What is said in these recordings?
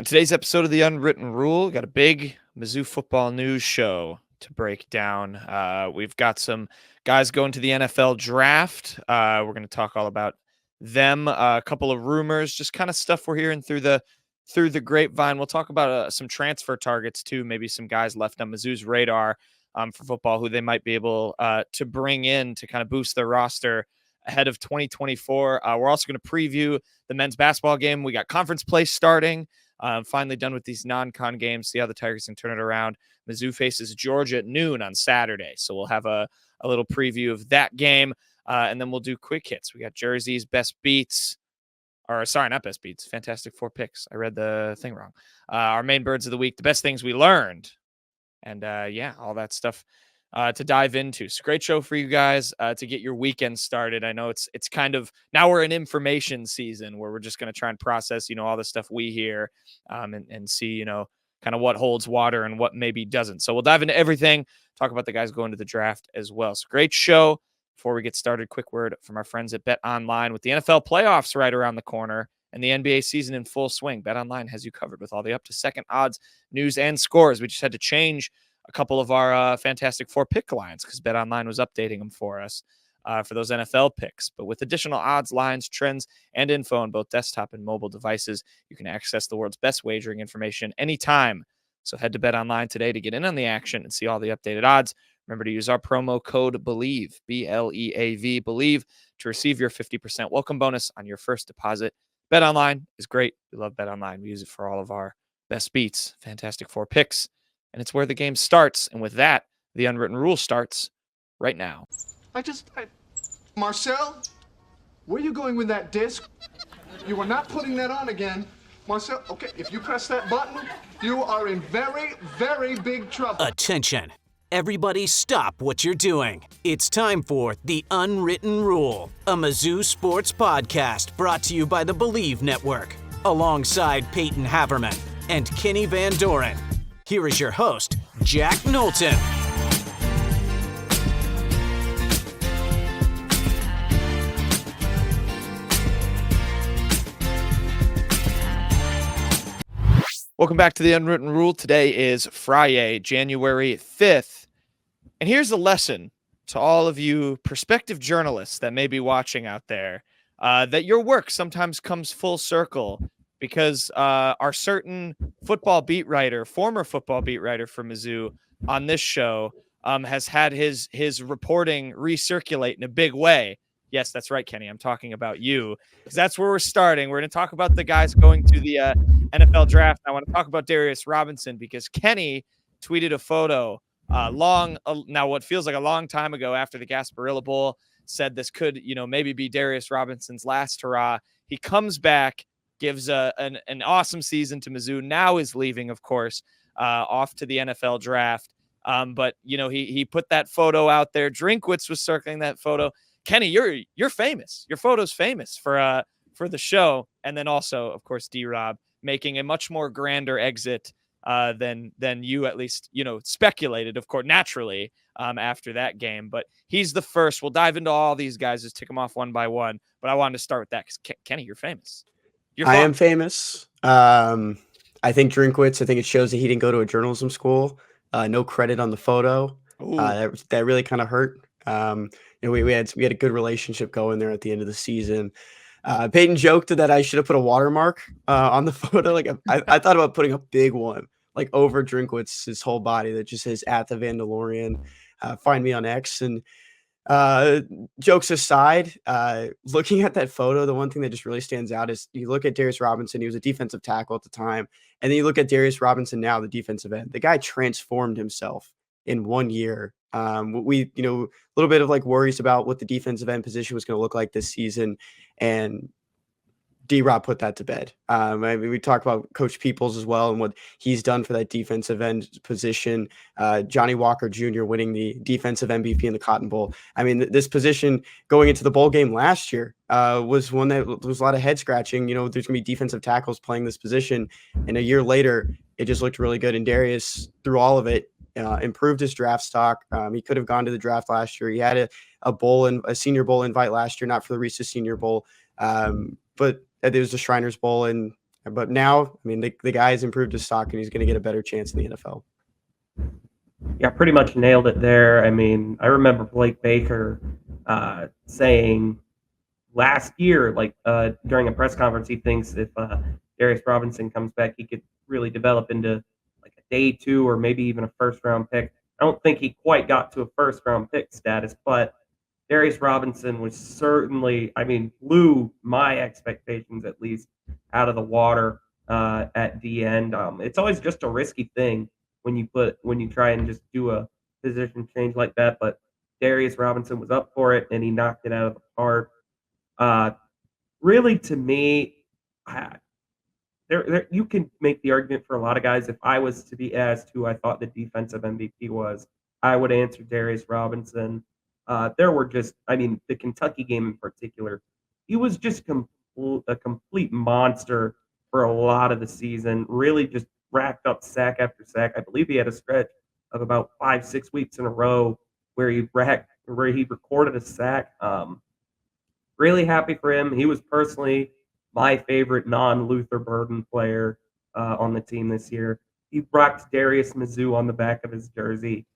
On today's episode of The Unwritten Rule, got a big Mizzou football news show to break down. We've got some guys going to the NFL draft. We're going to talk all about them. A couple of rumors, just kind of stuff we're hearing through the grapevine. We'll talk about some transfer targets too. Maybe some guys left on Mizzou's radar for football who they might be able to bring in to kind of boost their roster ahead of 2024. We're also going to preview the men's basketball game. We got conference play starting. Finally done with these non-con games. See how the Tigers can turn it around. Mizzou faces Georgia at noon on Saturday. So we'll have a little preview of that game. And then we'll do quick hits. We got jerseys, best beats. Or sorry, not best beats. Fantastic Four picks. I read the thing wrong. Our main birds of the week, the best things we learned. And yeah, all that stuff to dive into. It's a great show for you guys to get your weekend started. I know it's kind of, now we're in information season where we're just going to try and process, all the stuff we hear and see, kind of what holds water and what maybe doesn't. So we'll dive into everything, talk about the guys going to the draft as well. So great show. Before we get started, quick word from our friends at Bet Online. With the NFL playoffs right around the corner and the NBA season in full swing, Bet Online has you covered with all the up-to-second odds, news, and scores. We just had to change a couple of our Fantastic Four pick lines because Bet Online was updating them for us for those NFL picks. But with additional odds, lines, trends, and info on both desktop and mobile devices, you can access the world's best wagering information anytime. So head to Bet Online today to get in on the action and see all the updated odds. Remember to use our promo code BELIEVE, BLEAV, BELIEVE, to receive your 50% welcome bonus on your first deposit. Bet Online is great. We love Bet Online. We use it for all of our best beats, Fantastic Four picks, and it's where the game starts. And with that, the Unwritten Rule starts right now. Marcel, where are you going with that disc? You are not putting that on again. Marcel, okay, if you press that button, you are in very, very big trouble. Attention. Everybody stop what you're doing. It's time for The Unwritten Rule, a Mizzou sports podcast brought to you by the Believe Network, alongside Peyton Haverman and Kenny Van Doren. Here is your host, Jack Knowlton. Welcome back to the Unwritten Rule. Today is Friday, January 5th. And here's a lesson to all of you prospective journalists that may be watching out there, that your work sometimes comes full circle because our certain football beat writer, former football beat writer for Mizzou on this show has had his reporting recirculate in a big way. Yes, that's right, Kenny. I'm talking about you because that's where we're starting. We're going to talk about the guys going to the NFL draft. I want to talk about Darius Robinson because Kenny tweeted a photo now what feels like a long time ago after the Gasparilla Bowl, said this could, maybe be Darius Robinson's last hurrah. He comes back, gives an awesome season to Mizzou. Now is leaving, of course, off to the NFL draft. But he put that photo out there. Drinkwitz was circling that photo. Kenny, you're famous. Your photo's famous for the show, and then also, of course, D-Rob making a much more grander exit than you at least speculated, of course, naturally after that game. But he's the first. We'll dive into all these guys, just tick them off one by one. But I wanted to start with that because Kenny, you're famous. I am famous. I think Drinkwitz, I think it shows that he didn't go to a journalism school. No credit on the photo. That really kind of hurt. We had a good relationship going there at the end of the season. Peyton joked that I should have put a watermark on the photo. Like I thought about putting a big one, like over Drinkwitz's whole body that just says at the Vandalorian. Find me on X. And jokes aside, looking at that photo, the one thing that just really stands out is you look at Darius Robinson. He was a defensive tackle at the time, and then you look at Darius Robinson now, the defensive end. The guy transformed himself in 1 year. We, a little bit of like worries about what the defensive end position was going to look like this season, and D-Rob put that to bed. We talked about Coach Peoples as well and what he's done for that defensive end position. Johnny Walker Jr. winning the defensive MVP in the Cotton Bowl. This position going into the bowl game last year was one that was a lot of head scratching. There's going to be defensive tackles playing this position, and a year later, it just looked really good. And Darius, through all of it, improved his draft stock. He could have gone to the draft last year. He had a Senior Bowl invite last year, not for the Reese's Senior Bowl, but there was the Shriners Bowl, and But now, I mean, the guy has improved his stock, and he's going to get a better chance in the NFL. Yeah, pretty much nailed it there. I mean, I remember Blake Baker saying last year, during a press conference, he thinks if Darius Robinson comes back, he could really develop into like a day 2 or maybe even a first-round pick. I don't think he quite got to a first-round pick status, but Darius Robinson was certainly, I mean, blew my expectations at least out of the water at the end. It's always just a risky thing when you try and just do a position change like that, but Darius Robinson was up for it and he knocked it out of the park. Really, to me, you can make the argument for a lot of guys. If I was to be asked who I thought the defensive MVP was, I would answer Darius Robinson. There were just, I mean, the Kentucky game in particular, he was just a complete monster for a lot of the season. Really, just racked up sack after sack. I believe he had a stretch of about 5-6 weeks in a row where he recorded a sack. Really happy for him. He was personally my favorite non-Luther Burden player on the team this year. He rocked Darius Mizzou on the back of his jersey.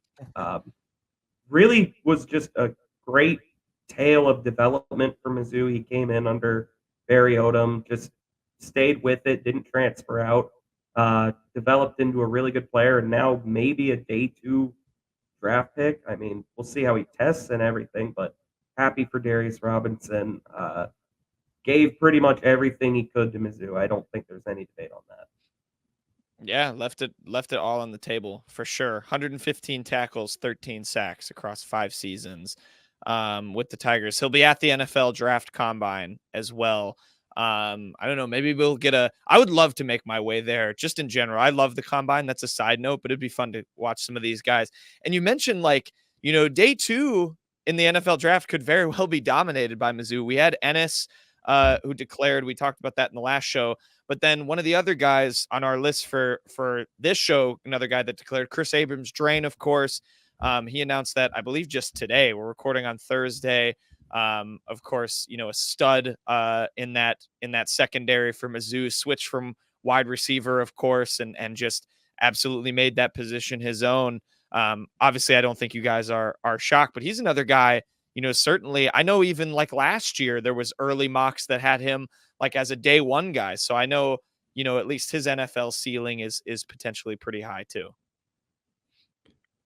Really was just a great tale of development for Mizzou. He came in under Barry Odom, just stayed with it, didn't transfer out, developed into a really good player, and now maybe a day 2 draft pick. I mean, we'll see how he tests and everything, but happy for Darius Robinson. Gave pretty much everything he could to Mizzou. I don't think there's any debate on that. Yeah, left it all on the table for sure. 115 tackles, 13 sacks across 5 seasons with the Tigers. He'll be at the NFL Draft Combine as well. I don't know. Maybe we'll get I would love to make my way there just in general. I love the Combine. That's a side note, but it'd be fun to watch some of these guys. And you mentioned day 2 in the NFL draft could very well be dominated by Mizzou. We had Ennis who declared. We talked about that in the last show. But then one of the other guys on our list for this show, another guy that declared, Kris Abrams-Draine, of course. He announced that, I believe, just today. We're recording on Thursday. Of course, a stud in that secondary for Mizzou, switched from wide receiver, of course, and just absolutely made that position his own. Obviously, I don't think you guys are shocked, but he's another guy, certainly. I know even like last year, there was early mocks that had him like as a day 1 guy. So I know, at least his NFL ceiling is potentially pretty high too.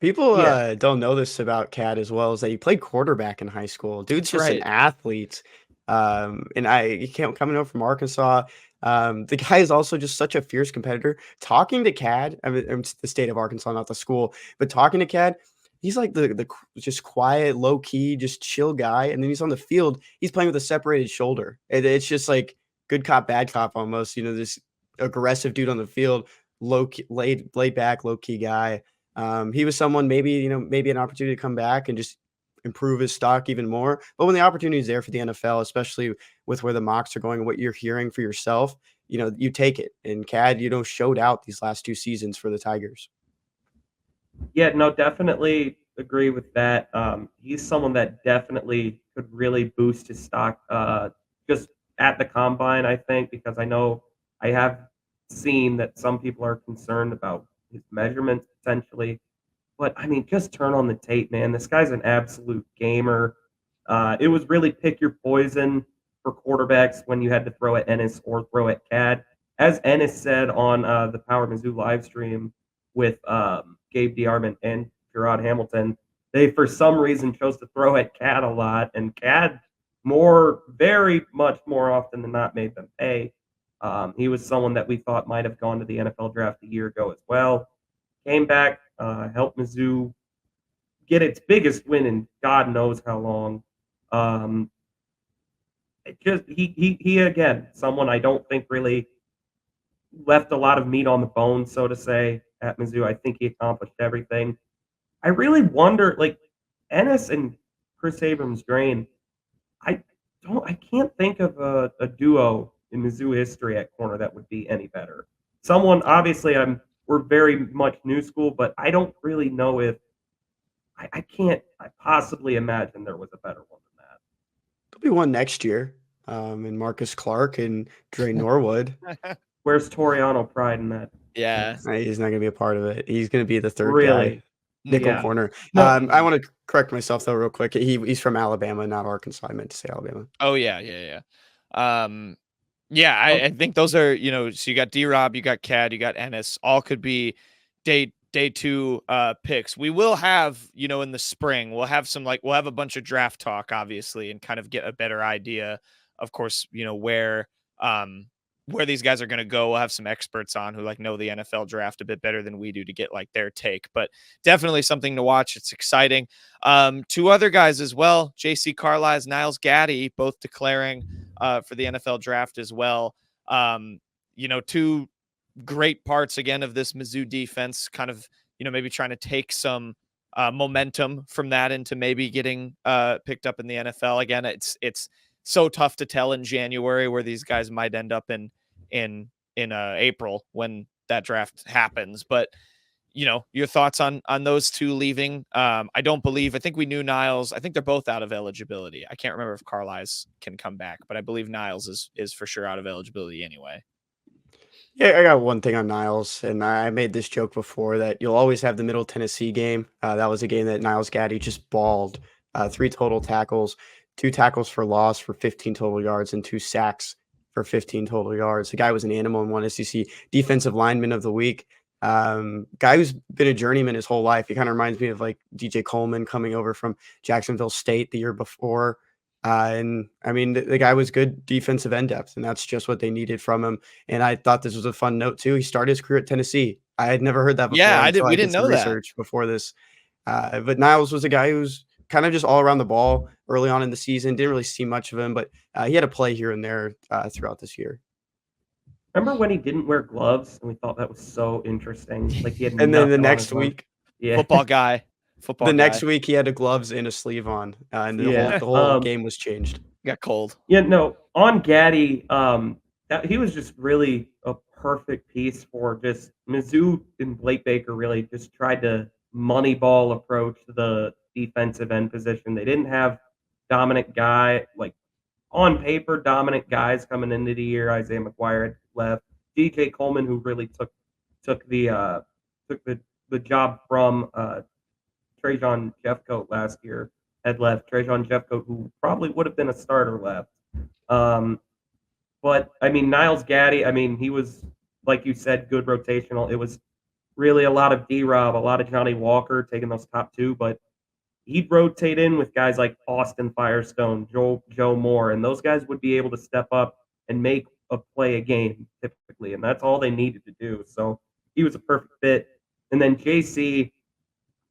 People don't know this about Cat as well, is that he played quarterback in high school. Dude's just an athlete. He can't coming over from Arkansas. The guy is also just such a fierce competitor. Talking to Cad, I mean, it's the state of Arkansas, not the school, but talking to Cad, he's like the just quiet, low key, just chill guy. And then he's on the field, he's playing with a separated shoulder. It's just like good cop, bad cop almost. This aggressive dude on the field, laid back, low key guy. He was someone maybe an opportunity to come back and just improve his stock even more. But when the opportunity is there for the NFL, especially with where the mocks are going and what you're hearing for yourself, you take it. And Cad, showed out these last 2 seasons for the Tigers. Yeah, no, definitely agree with that. He's someone that definitely could really boost his stock just at the combine, I think, because I know I have seen that some people are concerned about his measurements potentially. But, I mean, just turn on the tape, man. This guy's an absolute gamer. It was really pick your poison for quarterbacks when you had to throw at Ennis or throw at Cad. As Ennis said on the Power Mizzou live stream with Gabe DeArmond and Gerard Hamilton, they, for some reason, chose to throw at Cad a lot. And Cad, very much more often than not, made them pay. He was someone that we thought might have gone to the NFL draft a year ago as well. Came back, helped Mizzou get its biggest win in God knows how long. He again, someone I don't think really left a lot of meat on the bone, so to say, at Mizzou. I think he accomplished everything. I really wonder, Ennis and Kris Abrams-Draine, I can't think of a duo in Mizzou history at corner that would be any better. Someone, obviously, we're very much new school, but I don't really know if I can't possibly imagine there was a better one than that. There'll be one next year, and Marcus Clark and Dre Norwood. Where's Toriano Pride in that? Yeah. He's not going to be a part of it. He's going to be the third Really? guy, nickel Yeah. corner. No. I want to correct myself though, real quick. He's from Alabama, not Arkansas. I meant to say Alabama. Oh yeah. Yeah, I think those are, so you got D-Rob, you got Cad, you got Ennis, all could be day two picks. We will have, in the spring, we'll have we'll have a bunch of draft talk, obviously, and kind of get a better idea, of course, where these guys are going to go. We'll have some experts on who know the NFL draft a bit better than we do to get their take, but definitely something to watch. It's exciting. Two other guys as well, JC Carlisle, Niles Gaddy, both declaring for the NFL draft as well. Two great parts again of this Mizzou defense, kind of, maybe trying to take some momentum from that into maybe getting picked up in the NFL. Again, it's so tough to tell in January where these guys might end up in April when that draft happens. But your thoughts on those two leaving? I think we knew Niles. I think they're both out of eligibility. I can't remember if Carlisle can come back, but I believe Niles is for sure out of eligibility anyway. Yeah, I got one thing on Niles, and I made this joke before that you'll always have the Middle Tennessee game. That was a game that Niles Gaddy just balled. 3 total tackles, 2 tackles for loss for 15 total yards, and 2 sacks for 15 total yards. The guy was an animal and won SEC Defensive Lineman of the Week. Guy who's been a journeyman his whole life. He kind of reminds me of DJ Coleman coming over from Jacksonville State the year before. And I mean, the guy was good defensive end depth, and that's just what they needed from him. And I thought this was a fun note too. He started his career at Tennessee. I had never heard that before. Yeah, we didn't know that. Research before this. But Niles was a guy who's kind of just all around the ball early on in the season. Didn't really see much of him, but he had a play here and there throughout this year. Remember when he didn't wear gloves, and we thought that was so interesting? He had and then the next week, football guy. Next week, he had the gloves and a sleeve on, and the whole game was changed. Got cold. Yeah, no. On Gaddy, he was just really a perfect piece for just Mizzou and Blake Baker. Really just tried to moneyball approach the defensive end position. They didn't have dominant guy on paper dominant guys coming into the year. Isaiah McGuire had left. DJ Coleman, who really took the job from Trajan Jeffcoat last year, had left. Trajan Jeffcoat, who probably would have been a starter, left. But I mean, Niles Gaddy, he was, like you said, good rotational. It was really a lot of D-Rob, a lot of Johnny Walker taking those top 2, but he'd rotate in with guys like Austin Firestone, Joe Moore, and those guys would be able to step up and make a play a game typically, and that's all they needed to do. So he was a perfect fit. And then JC,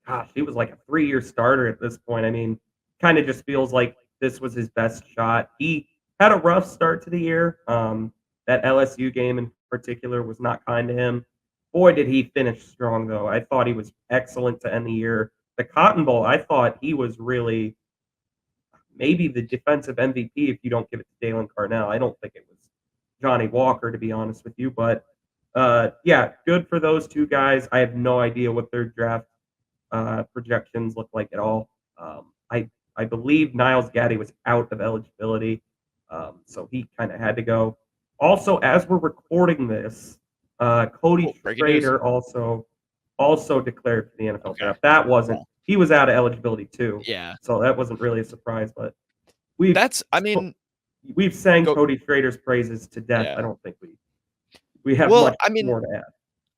gosh, he was like a 3-year starter at this point. Kind of just feels like this was his best shot. He had a rough start to the year. That LSU game in particular was not kind to him. Boy, did he finish strong, though. I thought he was excellent to end the year. The Cotton Bowl, I thought he was really maybe the defensive MVP if you don't give it to Dalen Carnell. I don't think it was Johnny Walker, to be honest with you. But, yeah, good for those two guys. I have no idea what their draft projections look like at all. I believe Niles Gaddy was out of eligibility, so he kind of had to go. Also, as we're recording this, Cody Schrader also declared for the NFL draft. That wasn't. He was out of eligibility too. Yeah. So that wasn't really a surprise, but we've sang Cody Schrader's praises to death. Yeah. I don't think we have much more to add.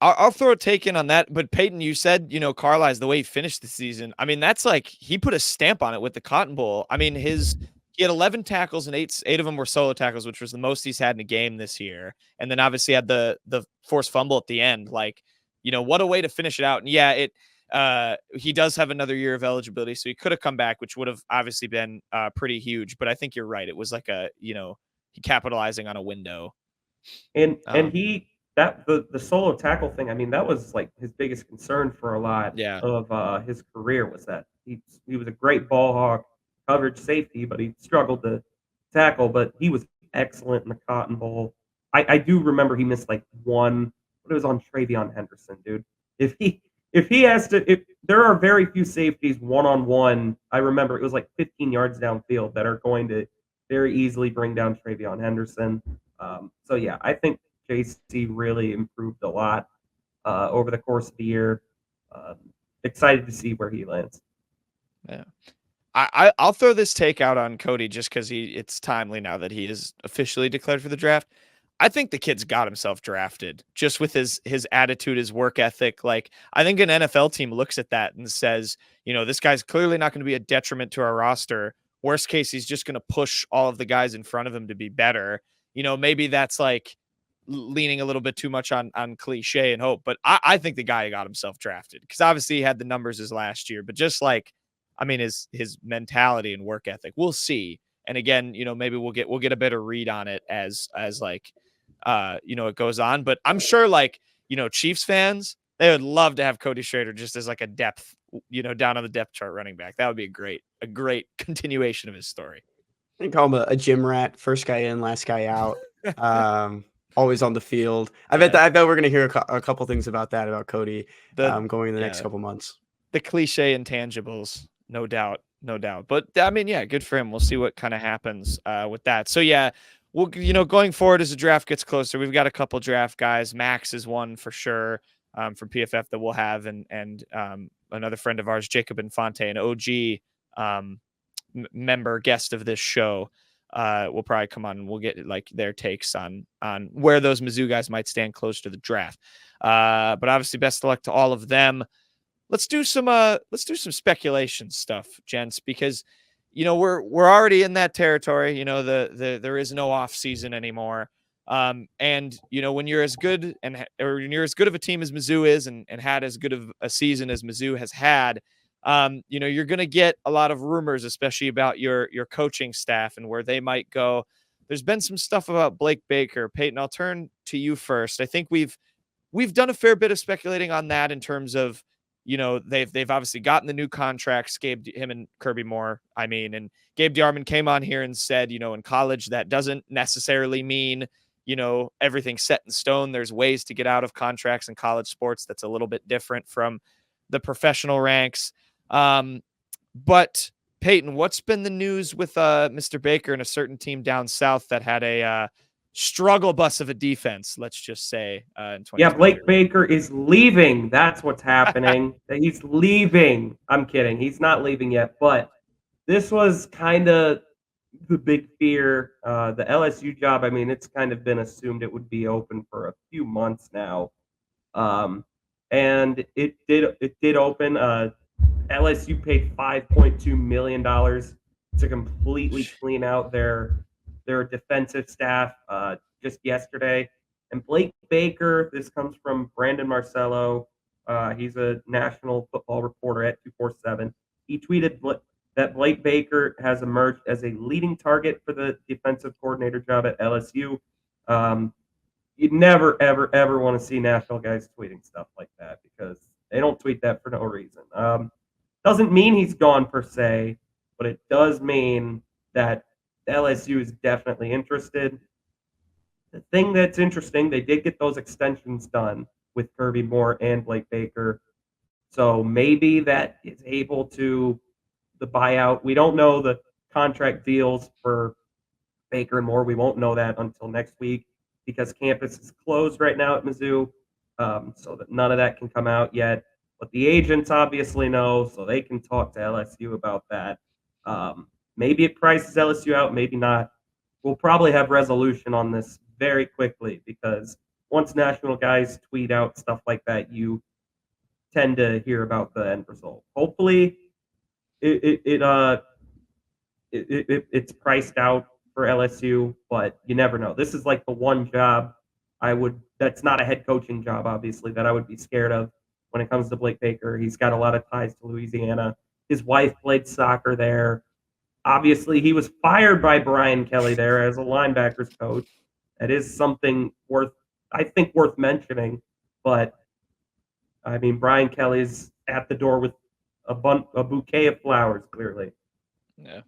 I'll throw a take in on that. But Peyton, you said, Carlisle, the way he finished the season. That's he put a stamp on it with the Cotton Bowl. He had 11 tackles and eight of them were solo tackles, which was the most he's had in a game this year. And then obviously had the forced fumble at the end. What a way to finish it out. And yeah, he does have another year of eligibility, so he could have come back, which would have obviously been pretty huge. But I think you're right. It was he capitalizing on a window. And the solo tackle thing, that was his biggest concern for a lot of his career, was that he was a great ball hawk, coverage safety, but he struggled to tackle. But he was excellent in the Cotton Bowl. I do remember he missed one, but it was on Travion Henderson, dude. If there are very few safeties one-on-one, I remember it was 15 yards downfield that are going to very easily bring down Travion Henderson. So yeah, I think JC really improved a lot over the course of the year. Excited to see where he lands. Yeah. I'll throw this take out on Cody just because it's timely now that he is officially declared for the draft. I think the kid's got himself drafted just with his attitude, his work ethic. Like, I think an NFL team looks at that and says, this guy's clearly not going to be a detriment to our roster. Worst case, he's just going to push all of the guys in front of him to be better. Maybe that's like leaning a little bit too much on cliche and hope, but I think the guy got himself drafted because obviously he had the numbers as last year, but just like, his mentality and work ethic, we'll see. And again, maybe we'll get a better read on it as like, it goes on. But I'm sure, like, Chiefs fans, they would love to have Cody Schrader just as like a depth, down on the depth chart running back. That would be a great continuation of his story. I call him a gym rat, first guy in, last guy out. Always on the field. I bet we're gonna hear a couple things about Cody going in the next couple months. The cliche intangibles, no doubt. But good for him. We'll see what kind of happens with that. So we'll going forward as the draft gets closer, we've got a couple draft guys. Max is one for sure from PFF that we'll have, and another friend of ours, Jacob Infante, an OG member guest of this show. Will probably come on and we'll get like their takes on where those Mizzou guys might stand close to the draft. But obviously, best of luck to all of them. Let's do some speculation stuff, gents, because we're already in that territory. There is no off season anymore. And when you're as good or when you're as good of a team as Mizzou is and had as good of a season as Mizzou has had, you're going to get a lot of rumors, especially about your coaching staff and where they might go. There's been some stuff about Blake Baker. Peyton, I'll turn to you first. I think we've done a fair bit of speculating on that in terms of, they've obviously gotten the new contracts, him and Kirby Moore. And Gabe Diarman came on here and said, in college, that doesn't necessarily mean, everything's set in stone. There's ways to get out of contracts in college sports that's a little bit different from the professional ranks. But Peyton, what's been the news with Mr. Baker and a certain team down south that had a struggle bus of a defense, let's just say, in 2020? Yeah, Blake Baker is leaving. That's what's happening. He's leaving. I'm kidding. He's not leaving yet, but this was kind of the big fear. The LSU job, it's kind of been assumed it would be open for a few months now. And it did open. LSU paid $5.2 million to completely clean out their defensive staff just yesterday. And Blake Baker, this comes from Brandon Marcello. He's a national football reporter at 247. He tweeted that Blake Baker has emerged as a leading target for the defensive coordinator job at LSU. You'd never, ever, ever want to see national guys tweeting stuff like that because they don't tweet that for no reason. Doesn't mean he's gone per se, but it does mean that LSU is definitely interested. The thing that's interesting, they did get those extensions done with Kirby Moore and Blake Baker. So maybe that is able to the buyout. We don't know the contract deals for Baker and Moore. We won't know that until next week because campus is closed right now at Mizzou, so that none of that can come out yet. But the agents obviously know, so they can talk to LSU about that. Maybe it prices LSU out, maybe not. We'll probably have resolution on this very quickly because once national guys tweet out stuff like that, you tend to hear about the end result. Hopefully, it's priced out for LSU, but you never know. This is like the one job that's not a head coaching job, obviously, that I would be scared of when it comes to Blake Baker. He's got a lot of ties to Louisiana. His wife played soccer there. Obviously, he was fired by Brian Kelly there as a linebackers coach. That is something worth mentioning. But, Brian Kelly's at the door with a bouquet of flowers, clearly. Yeah.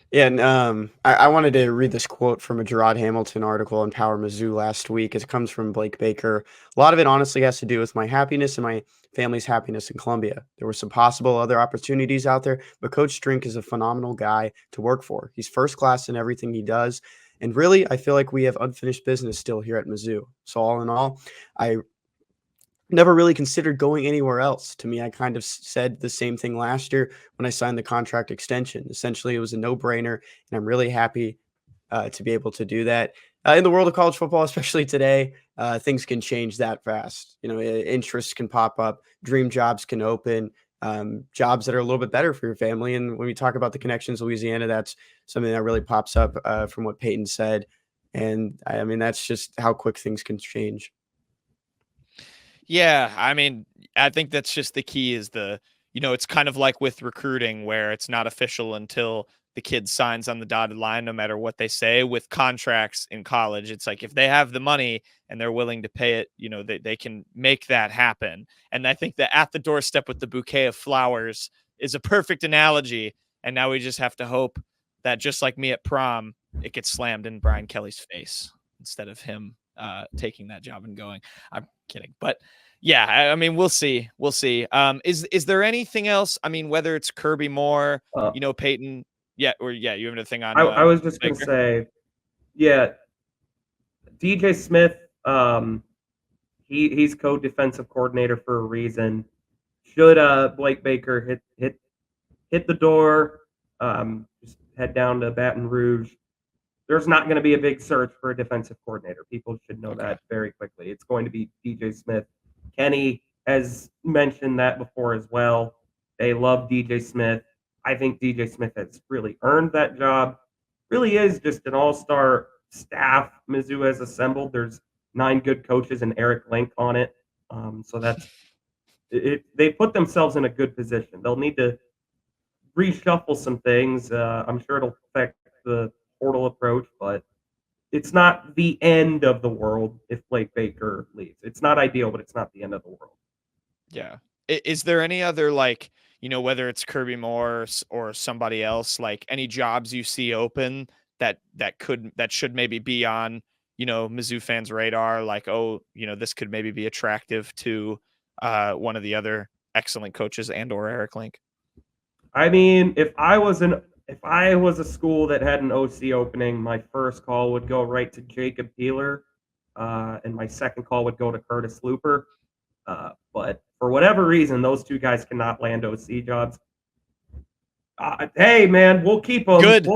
Yeah, and I wanted to read this quote from a Gerard Hamilton article in Power Mizzou last week. It comes from Blake Baker. A lot of it honestly has to do with my happiness and my family's happiness in Columbia. There were some possible other opportunities out there, but Coach Drink is a phenomenal guy to work for. He's first class in everything he does, And really, I feel like we have unfinished business still here at Mizzou. So all in all, I never really considered going anywhere else. To me, I kind of said the same thing last year when I signed the contract extension. Essentially, it was a no-brainer, and I'm really happy to be able to do that. In the world of college football, especially today, things can change that fast. Interests can pop up, dream jobs can open, jobs that are a little bit better for your family. And when we talk about the connections, Louisiana, that's something that really pops up from what Peyton said. And I mean, that's just how quick things can change. Yeah, I mean, I think that's just the key is it's kind of like with recruiting where it's not official until the kid signs on the dotted line, no matter what they say. With contracts in college, it's like if they have the money and they're willing to pay it, they can make that happen. And I think that at the doorstep with the bouquet of flowers is a perfect analogy. And now we just have to hope that just like me at prom, it gets slammed in Brian Kelly's face instead of him taking that job and going. I'm kidding, but yeah, I mean, we'll see. We'll see. Is there anything else? I mean, whether it's Kirby Moore, Peyton, you have another thing on. I was just going to say, yeah, DJ Smith, he's co-defensive coordinator for a reason. Should Blake Baker hit the door, just head down to Baton Rouge, there's not going to be a big search for a defensive coordinator. People should know that very quickly. It's going to be DJ Smith. Kenny has mentioned that before as well. They love DJ Smith. I think DJ Smith has really earned that job. Really is just an all-star staff Mizzou has assembled. There's 9 good coaches and Eric Link on it. So that's it. They put themselves in a good position. They'll need to reshuffle some things. I'm sure it'll affect the portal approach, but it's not the end of the world if Blake Baker leaves. It's not ideal, but it's not the end of the world. Yeah. Is there any other, whether it's Kirby Moore or somebody else, like any jobs you see open that should maybe be on, Mizzou fans' radar? Like, this could maybe be attractive to one of the other excellent coaches and or Eric Link. I mean, if I was a school that had an OC opening, my first call would go right to Jacob Peeler, and my second call would go to Curtis Looper. But for whatever reason, those 2 guys cannot land OC jobs. Hey, man, we'll keep them. Good.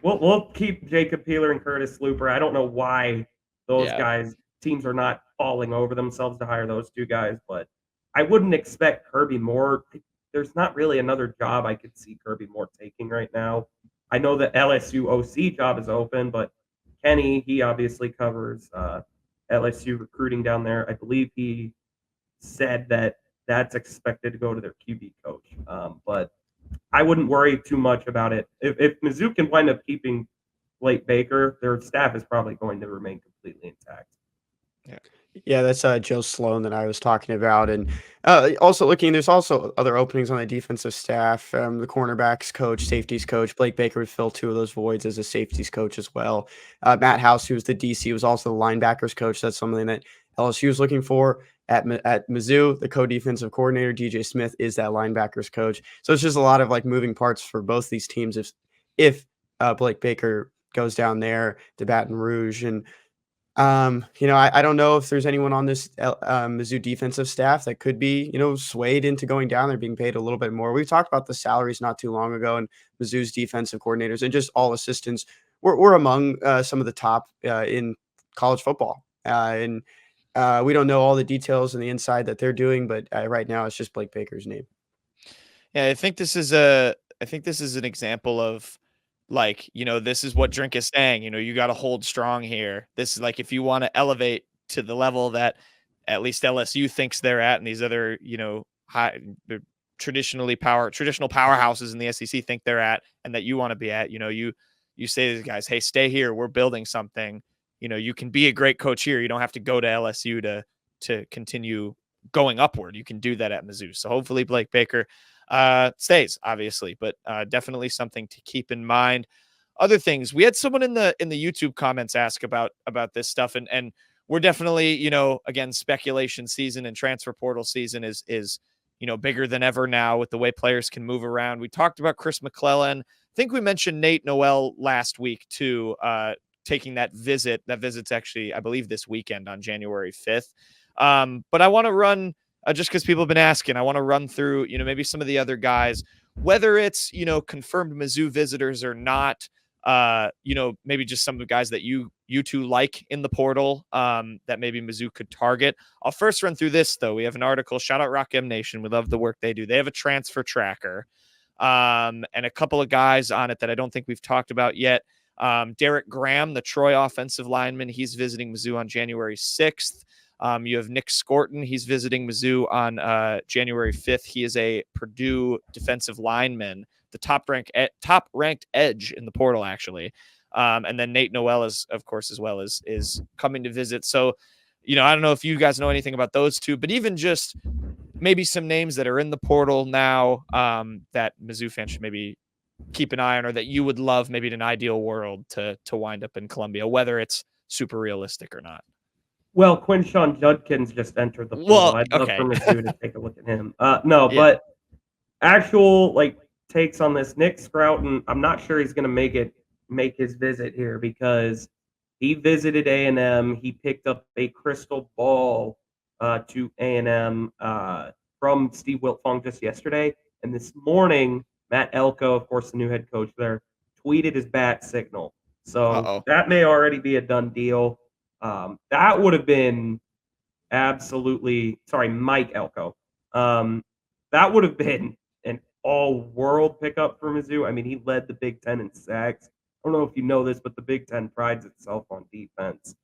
We'll keep Jacob Peeler and Curtis Looper. I don't know why those teams are not falling over themselves to hire those 2 guys, but I wouldn't expect Kirby Moore. There's not really another job I could see Kirby Moore taking right now. I know the LSU OC job is open, but Kenny, he obviously covers LSU recruiting down there. I believe he said that that's expected to go to their QB coach. But I wouldn't worry too much about it. If Mizzou can wind up keeping Blake Baker, their staff is probably going to remain completely intact. Yeah, that's Joe Sloan that I was talking about. And also there's also other openings on the defensive staff. The cornerbacks coach, safeties coach, Blake Baker would fill 2 of those voids as a safeties coach as well. Matt House, who was the DC, was also the linebackers coach. That's something that LSU was looking for at Mizzou. The co-defensive coordinator, DJ Smith, is that linebackers coach. So it's just a lot of moving parts for both these teams if Blake Baker goes down there to Baton Rouge. And I don't know if there's anyone on this Mizzou defensive staff that could be, swayed into going down there, being paid a little bit more. We talked about the salaries not too long ago, and Mizzou's defensive coordinators and just all assistants were among some of the top in college football. And we don't know all the details and the inside that they're doing, but right now it's just Blake Baker's name. Yeah, I think this is an example of, this is what Drink is saying, you got to hold strong here. This is if you want to elevate to the level that at least LSU thinks they're at, and these other, traditional powerhouses in the SEC think they're at, and that you want to be at, you say to these guys, hey, stay here. We're building something. You can be a great coach here. You don't have to go to LSU to continue going upward. You can do that at Mizzou. So hopefully Blake Baker stays, obviously, but definitely something to keep in mind. Other things, we had someone in the YouTube comments ask about this stuff, and we're definitely, again, speculation season and transfer portal season is bigger than ever now with the way players can move around. We talked about Chris McClellan. I think we mentioned Nate Noel last week too, taking that visit. That visit's actually, I believe, this weekend on January 5th. But I want to run, just because people have been asking, I want to run through, maybe some of the other guys, whether it's, confirmed Mizzou visitors or not. Maybe just some of the guys that you two like in the portal, that maybe Mizzou could target. I'll first run through this though. We have an article, shout out Rock M Nation. We love the work they do. They have a transfer tracker, and a couple of guys on it that I don't think we've talked about yet. Derek Graham, the Troy offensive lineman, he's visiting Mizzou on January 6th. You have Nick Scorton. He's visiting Mizzou on January 5th. He is a Purdue defensive lineman, the top-ranked edge in the portal, actually. And then Nate Noel is, of course, as well, is coming to visit. So, I don't know if you guys know anything about those two, but even just maybe some names that are in the portal now, that Mizzou fans should maybe keep an eye on, or that you would love maybe in an ideal world to wind up in Columbia, whether it's super realistic or not. Well, Quinshawn Judkins just entered the portal. I'd love for Mizzou to take a look at him. But actual takes on this, Nick Scrouton, I'm not sure he's going to make his visit here, because he visited A&M. He picked up a crystal ball to A&M from Steve Wiltfong just yesterday. And this morning, Matt Elko, of course, the new head coach there, tweeted his bat signal. So that may already be a done deal. That would have been Mike Elko. That would have been an all-world pickup for Mizzou. I mean, he led the Big Ten in sacks. I don't know if you know this, but the Big Ten prides itself on defense.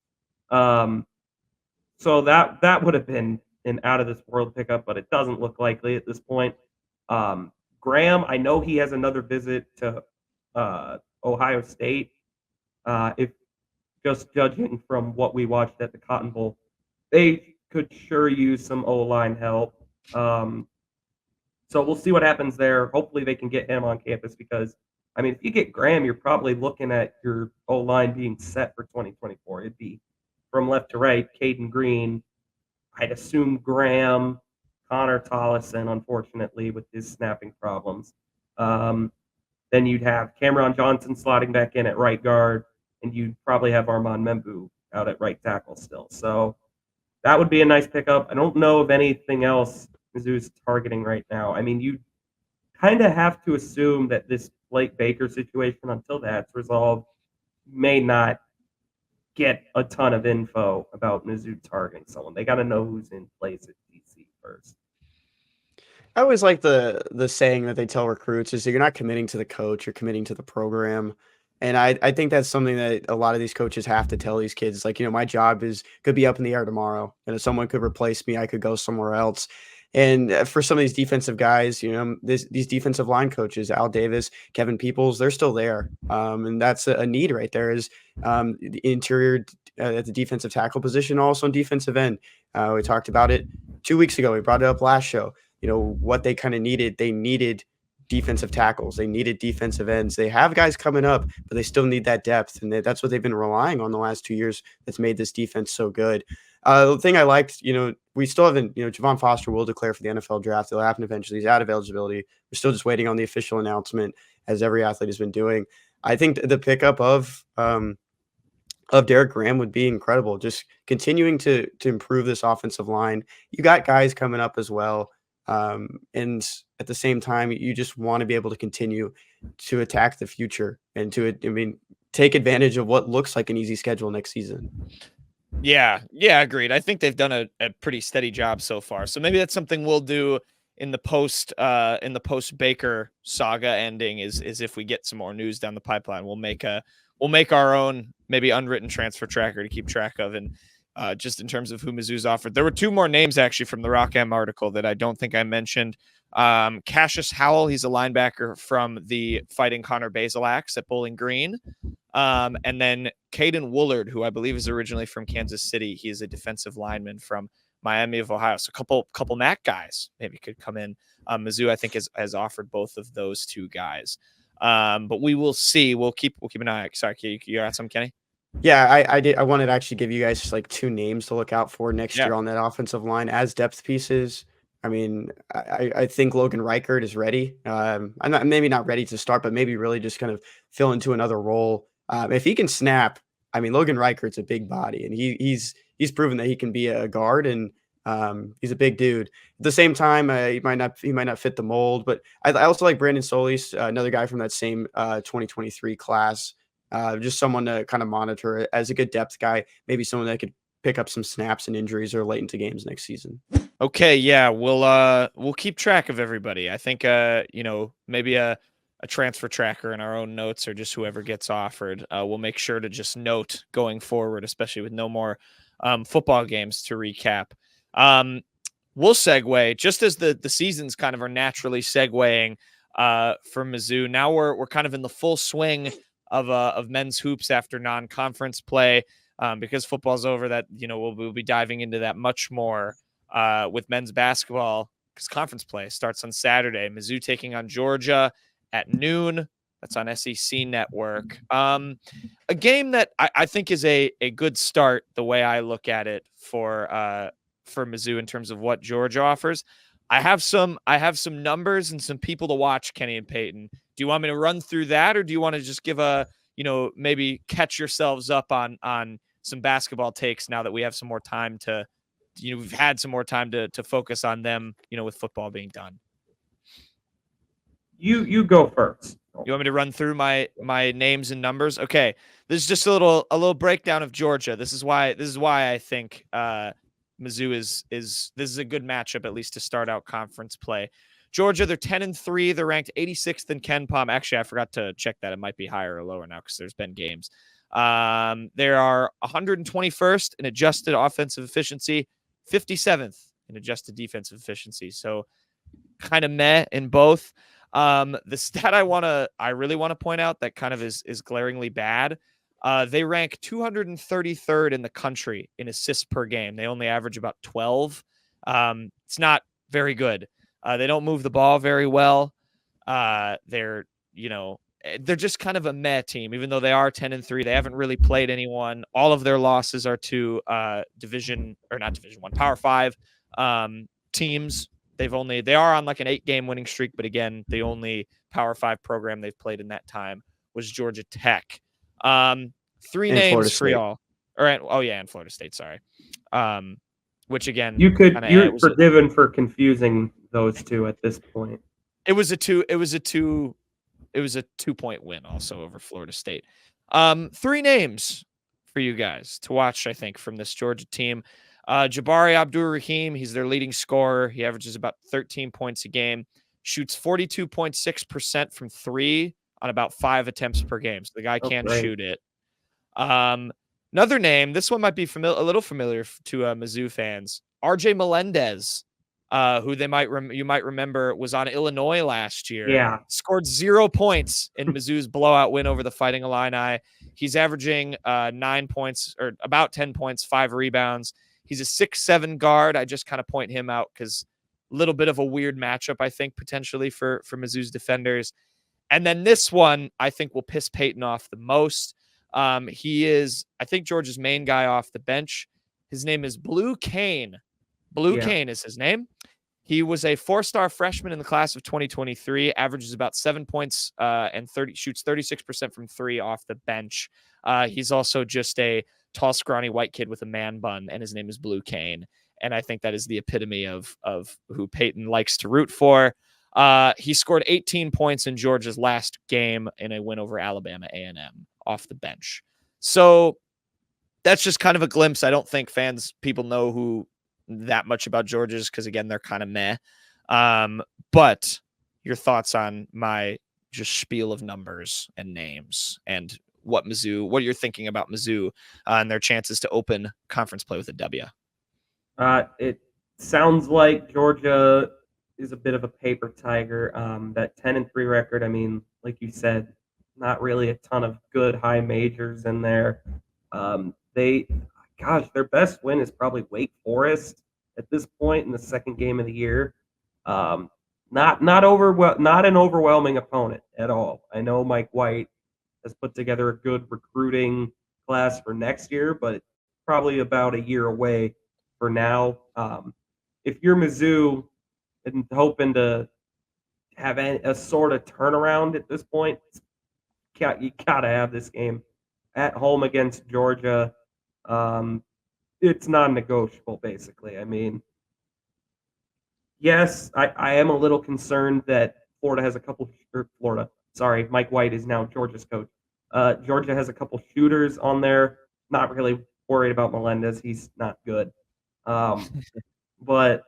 So that would have been an out-of-this-world pickup, but it doesn't look likely at this point. Graham, I know he has another visit to Ohio State. If just judging from what we watched at the Cotton Bowl, they could sure use some O-line help. So we'll see what happens there. Hopefully they can get him on campus, because, I mean, if you get Graham, you're probably looking at your O-line being set for 2024. It'd be from left to right, Caden Green, I'd assume Graham, Connor Tollison, unfortunately, with his snapping problems. Then you'd have Cameron Johnson slotting back in at right guard, and you'd probably have Armand Membu out at right tackle still. So that would be a nice pickup. I don't know of anything else Mizzou's targeting right now. I mean, you kind of have to assume that this Blake Baker situation, until that's resolved, may not get a ton of info about Mizzou targeting someone. They got to know who's in place at DC first. I always like the saying that they tell recruits is that you're not committing to the coach, you're committing to the program. And I think that's something that a lot of these coaches have to tell these kids. Like, my job could be up in the air tomorrow, and if someone could replace me, I could go somewhere else. And for some of these defensive guys, these defensive line coaches, Al Davis, Kevin Peoples, they're still there. And that's a need right there, is the interior at the defensive tackle position, also on defensive end. We talked about it 2 weeks ago. We brought it up last show. What they kind of needed. They needed defensive tackles. They needed defensive ends. They have guys coming up, but they still need that depth. And that's what they've been relying on the last 2 years that's made this defense so good. The thing I liked, we still haven't, Javon Foster will declare for the NFL draft. It'll happen eventually. He's out of eligibility. We're still just waiting on the official announcement, as every athlete has been doing. I think the pickup of Derek Graham would be incredible. Just continuing to improve this offensive line. You got guys coming up as well. And at the same time, you just want to be able to continue to attack the future and take advantage of what looks like an easy schedule next season. Yeah, agreed. I think they've done a pretty steady job so far. So maybe that's something we'll do in the post Baker saga ending, is if we get some more news down the pipeline, we'll make our own maybe unwritten transfer tracker to keep track of. And just in terms of who Mizzou's offered, there were two more names actually from the Rock M article that I don't think I mentioned. Cassius Howell, he's a linebacker from the Fighting Connor Basilaks at Bowling Green. And then Caden Woolard, who I believe is originally from Kansas City. He is a defensive lineman from Miami of Ohio. So a couple MAC guys maybe could come in. Mizzou, I think, has offered both of those two guys. But we will see. We'll keep an eye. Sorry, you got some, Kenny? Yeah, I did. I wanted to actually give you guys just like two names to look out for next year on that offensive line as depth pieces. I mean, I think Logan Reichert is ready. I'm not maybe not ready to start, but maybe really just kind of fill into another role. If he can snap, I mean, Logan Reichert's a big body, and he's proven that he can be a guard, and he's a big dude. At the same time, he might not fit the mold, but I also like Brandon Solis, another guy from that same 2023 class. Just someone to kind of monitor as a good depth guy, maybe someone that could pick up some snaps and injuries or late into games next season. Okay, yeah, we'll keep track of everybody. I think maybe a transfer tracker in our own notes or just whoever gets offered. We'll make sure to just note going forward, especially with no more football games to recap. We'll segue just as the seasons kind of are naturally segueing for Mizzou. Now we're kind of in the full swing of men's hoops after non-conference play because football's over. That we'll be diving into that much more. With men's basketball, because conference play starts on Saturday. Mizzou taking on Georgia at noon. That's on SEC Network. A game that I think is a good start, the way I look at it for Mizzou in terms of what Georgia offers. I have some numbers and some people to watch, Kenny and Peyton. Do you want me to run through that, or do you want to just give maybe catch yourselves up on some basketball takes now that we have some more time to we've had some more time to focus on them, with football being done. You go first. You want me to run through my names and numbers? Okay. This is just a little breakdown of Georgia. This is why I think Mizzou is this is a good matchup, at least to start out conference play. Georgia, they're 10-3. They're ranked 86th in KenPom. Actually, I forgot to check that. It might be higher or lower now because there's been games. They are 121st in adjusted offensive efficiency, 57th in adjusted defensive efficiency. So kind of meh in both. The stat I really want to point out that kind of is glaringly bad. They rank 233rd in the country in assists per game. They only average about 12. It's not very good. They don't move the ball very well. They're just kind of a meh team, even though they are 10-3. They haven't really played anyone. All of their losses are to Division 1, Power 5 teams. They are on like an 8-game winning streak, but again, the only Power 5 program they've played in that time was Georgia Tech. Three And names for y'all. And Florida State, sorry. Which again, you're forgiven for confusing those two at this point. It was a 2-point win also over Florida State. Three names for you guys to watch, I think, from this Georgia team. Jabari Abdur-Rahim, he's their leading scorer. He averages about 13 points a game, shoots 42.6% from three on about 5 attempts per game. So the guy can shoot it. Another name, this one might be a little familiar to Mizzou fans, RJ Melendez. Who you might remember was on Illinois last year. Yeah. Scored 0 points in Mizzou's blowout win over the Fighting Illini. He's averaging 9 points or about 10 points, 5 rebounds. He's a 6'7" guard. I just kind of point him out because a little bit of a weird matchup, I think, potentially for Mizzou's defenders. And then this one, I think, will piss Peyton off the most. He is, I think, Georgia's main guy off the bench. His name is Blue Kane. Kane is his name. He was a 4-star freshman in the class of 2023, averages about 7 points and shoots 36% from three off the bench. He's also just a tall, scrawny white kid with a man bun, and his name is Blue Kane. And I think that is the epitome of who Peyton likes to root for. He scored 18 points in Georgia's last game in a win over Alabama A&M off the bench. So that's just kind of a glimpse. I don't think people know who that much about Georgia's because, again, they're kind of meh. But your thoughts on my just spiel of numbers and names and what you're thinking about Mizzou and their chances to open conference play with a W. It sounds like Georgia is a bit of a paper tiger. That 10-3 record, I mean, like you said, not really a ton of good high majors in there. Their best win is probably Wake Forest at this point in the second game of the year. Not an overwhelming opponent at all. I know Mike White has put together a good recruiting class for next year, but probably about a year away for now. If you're Mizzou, and hoping to have a sort of turnaround at this point. You gotta have this game at home against Georgia. It's non-negotiable, basically. I mean, yes, I am a little concerned that Florida has a couple. Florida, sorry, Mike White is now Georgia's coach. Georgia has a couple shooters on there. Not really worried about Melendez. He's not good. But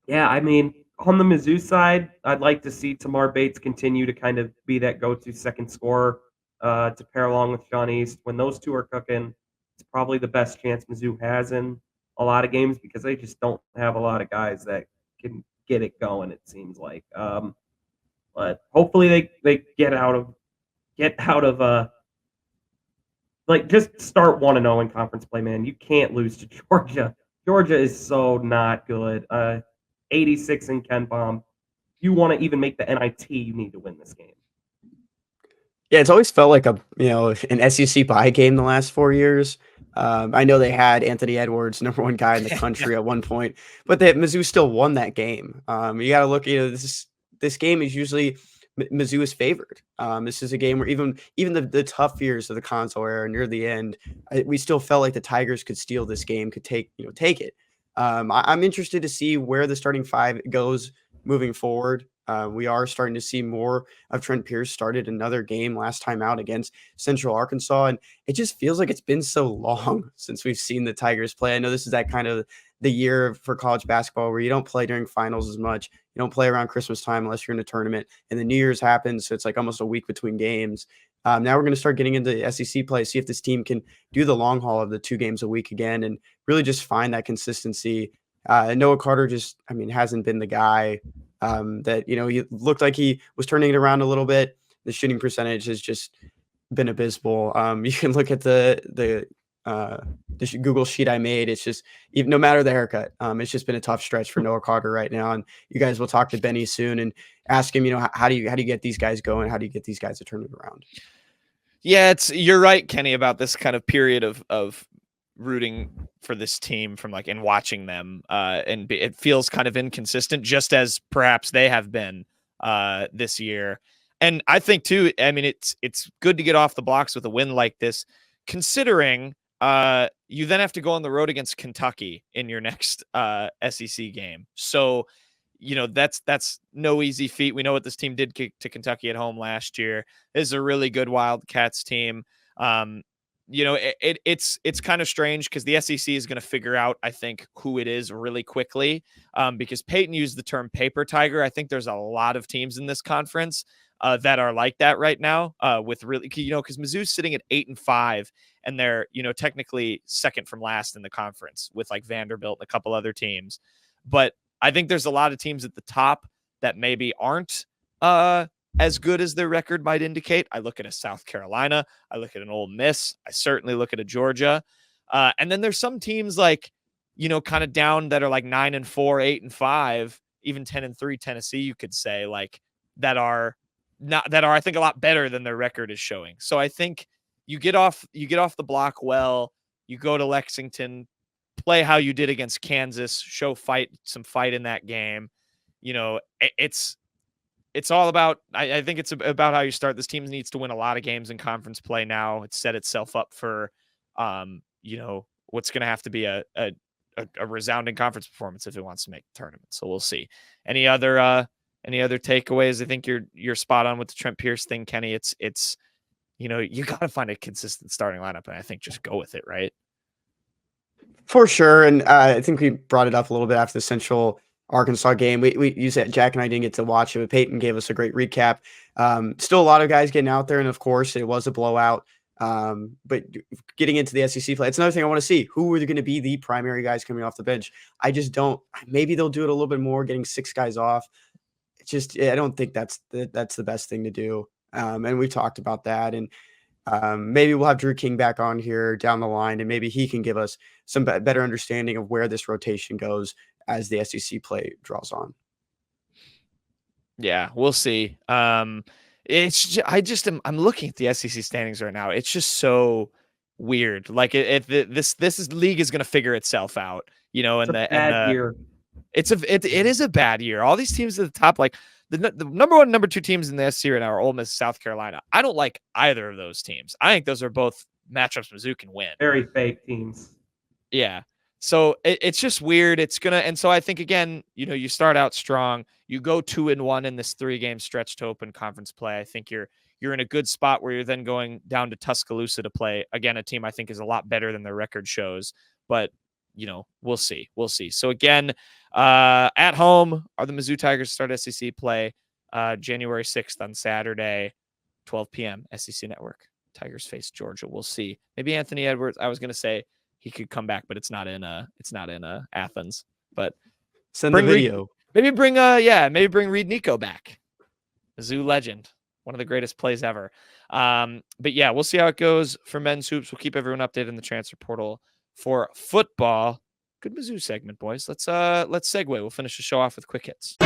yeah, I mean, on the Mizzou side, I'd like to see Tamar Bates continue to kind of be that go-to second scorer to pair along with Sean East. When those two are cooking, it's probably the best chance Mizzou has in a lot of games because they just don't have a lot of guys that can get it going, it seems like. But hopefully they get out of like just start 1-0 in conference play, man. You can't lose to Georgia. Georgia is so not good. 86 in Ken Palm. You want to even make the NIT, you need to win this game. Yeah, it's always felt like an SEC bye game the last 4 years. I know they had Anthony Edwards, number one guy in the country at one point, but Mizzou still won that game. You got to look. This game is usually Mizzou is favored. This is a game where even the tough years of the console era near the end, we still felt like the Tigers could steal this game, could take it. I'm interested to see where the starting five goes moving forward. We are starting to see more of Trent Pierce started another game last time out against Central Arkansas. And it just feels like it's been so long since we've seen the Tigers play. I know this is that kind of the year for college basketball where you don't play during finals as much. You don't play around Christmas time unless you're in a tournament. And the New Year's happens. So it's like almost a week between games. Now we're going to start getting into SEC play, see if this team can do the long haul of the 2 games a week again and really just find that consistency. Noah Carter hasn't been the guy that, he looked like he was turning it around a little bit. The shooting percentage has just been abysmal. You can look at the Google sheet I made. It's just, even no matter the haircut, it's just been a tough stretch for Noah Carter right now. And you guys will talk to Benny soon and ask him, how do you get these guys going? How do you get these guys to turn it around? Yeah, you're right, Kenny, about this kind of period of rooting for this team from and watching them and it feels kind of inconsistent, just as perhaps they have been this year. And I think too, it's good to get off the blocks with a win like this, considering you then have to go on the road against Kentucky in your next SEC game. So that's no easy feat. We know what this team did to Kentucky at home last year. This is a really good Wildcats team. It's kind of strange because the SEC is going to figure out, I think, who it is really quickly because Peyton used the term paper tiger. I think there's a lot of teams in this conference that are like that right now with really, because Mizzou's sitting at 8-5 and they're, technically second from last in the conference with Vanderbilt and a couple other teams. But I think there's a lot of teams at the top that maybe aren't as good as their record might indicate. I look at a South Carolina. I look at an Ole Miss. I certainly look at a Georgia. And then there's some teams kind of down that are 9-4, 8-5, even 10-3 Tennessee, you could say, that are, I think, a lot better than their record is showing. So I think you get off the block well, you go to Lexington, play how you did against Kansas, show some fight in that game. It's all about, I think it's about how you start. This team needs to win a lot of games in conference play now. It's set itself up for, what's going to have to be a resounding conference performance if it wants to make the tournament. So we'll see. Any other takeaways? I think you're spot on with the Trent Pierce thing, Kenny. It's you got to find a consistent starting lineup, and I think just go with it, right? For sure. And I think we brought it up a little bit after the Central Arkansas game. You said Jack and I didn't get to watch it, but Peyton gave us a great recap. Still a lot of guys getting out there. And of course it was a blowout. But getting into the SEC play, it's another thing I want to see. Who are going to be the primary guys coming off the bench? I just don't. Maybe they'll do it a little bit more, getting 6 guys off. I don't think that's the best thing to do. And we've talked about that. And maybe we'll have Drew King back on here down the line, and maybe he can give us some better understanding of where this rotation goes as the SEC play draws on. Yeah, we'll see. I'm looking at the SEC standings right now. It's just so weird. This league is going to figure itself out, year. It is a bad year. All these teams at the top, like the number one, number two teams in the SEC right now are Ole Miss, South Carolina. I don't like either of those teams. I think those are both matchups Mizzou can win. Very fake teams. Yeah. So it's just weird. And so I think, again, you start out strong, you go 2-1 in this 3-game stretch to open conference play. I think you're in a good spot where you're then going down to Tuscaloosa to play, again, a team I think is a lot better than their record shows, but we'll see. So again, at home are the Mizzou Tigers. Start SEC play January 6th on Saturday, 12 p.m. SEC Network. Tigers face Georgia. We'll see. Maybe Anthony Edwards. I was going to say he could come back, but it's not in Athens. But send the video. Maybe bring Reed Nico back. Mizzou legend, one of the greatest plays ever. But yeah, we'll see how it goes for men's hoops. We'll keep everyone updated in the transfer portal for football. Good Mizzou segment, boys. Let's segue. We'll finish the show off with quick hits.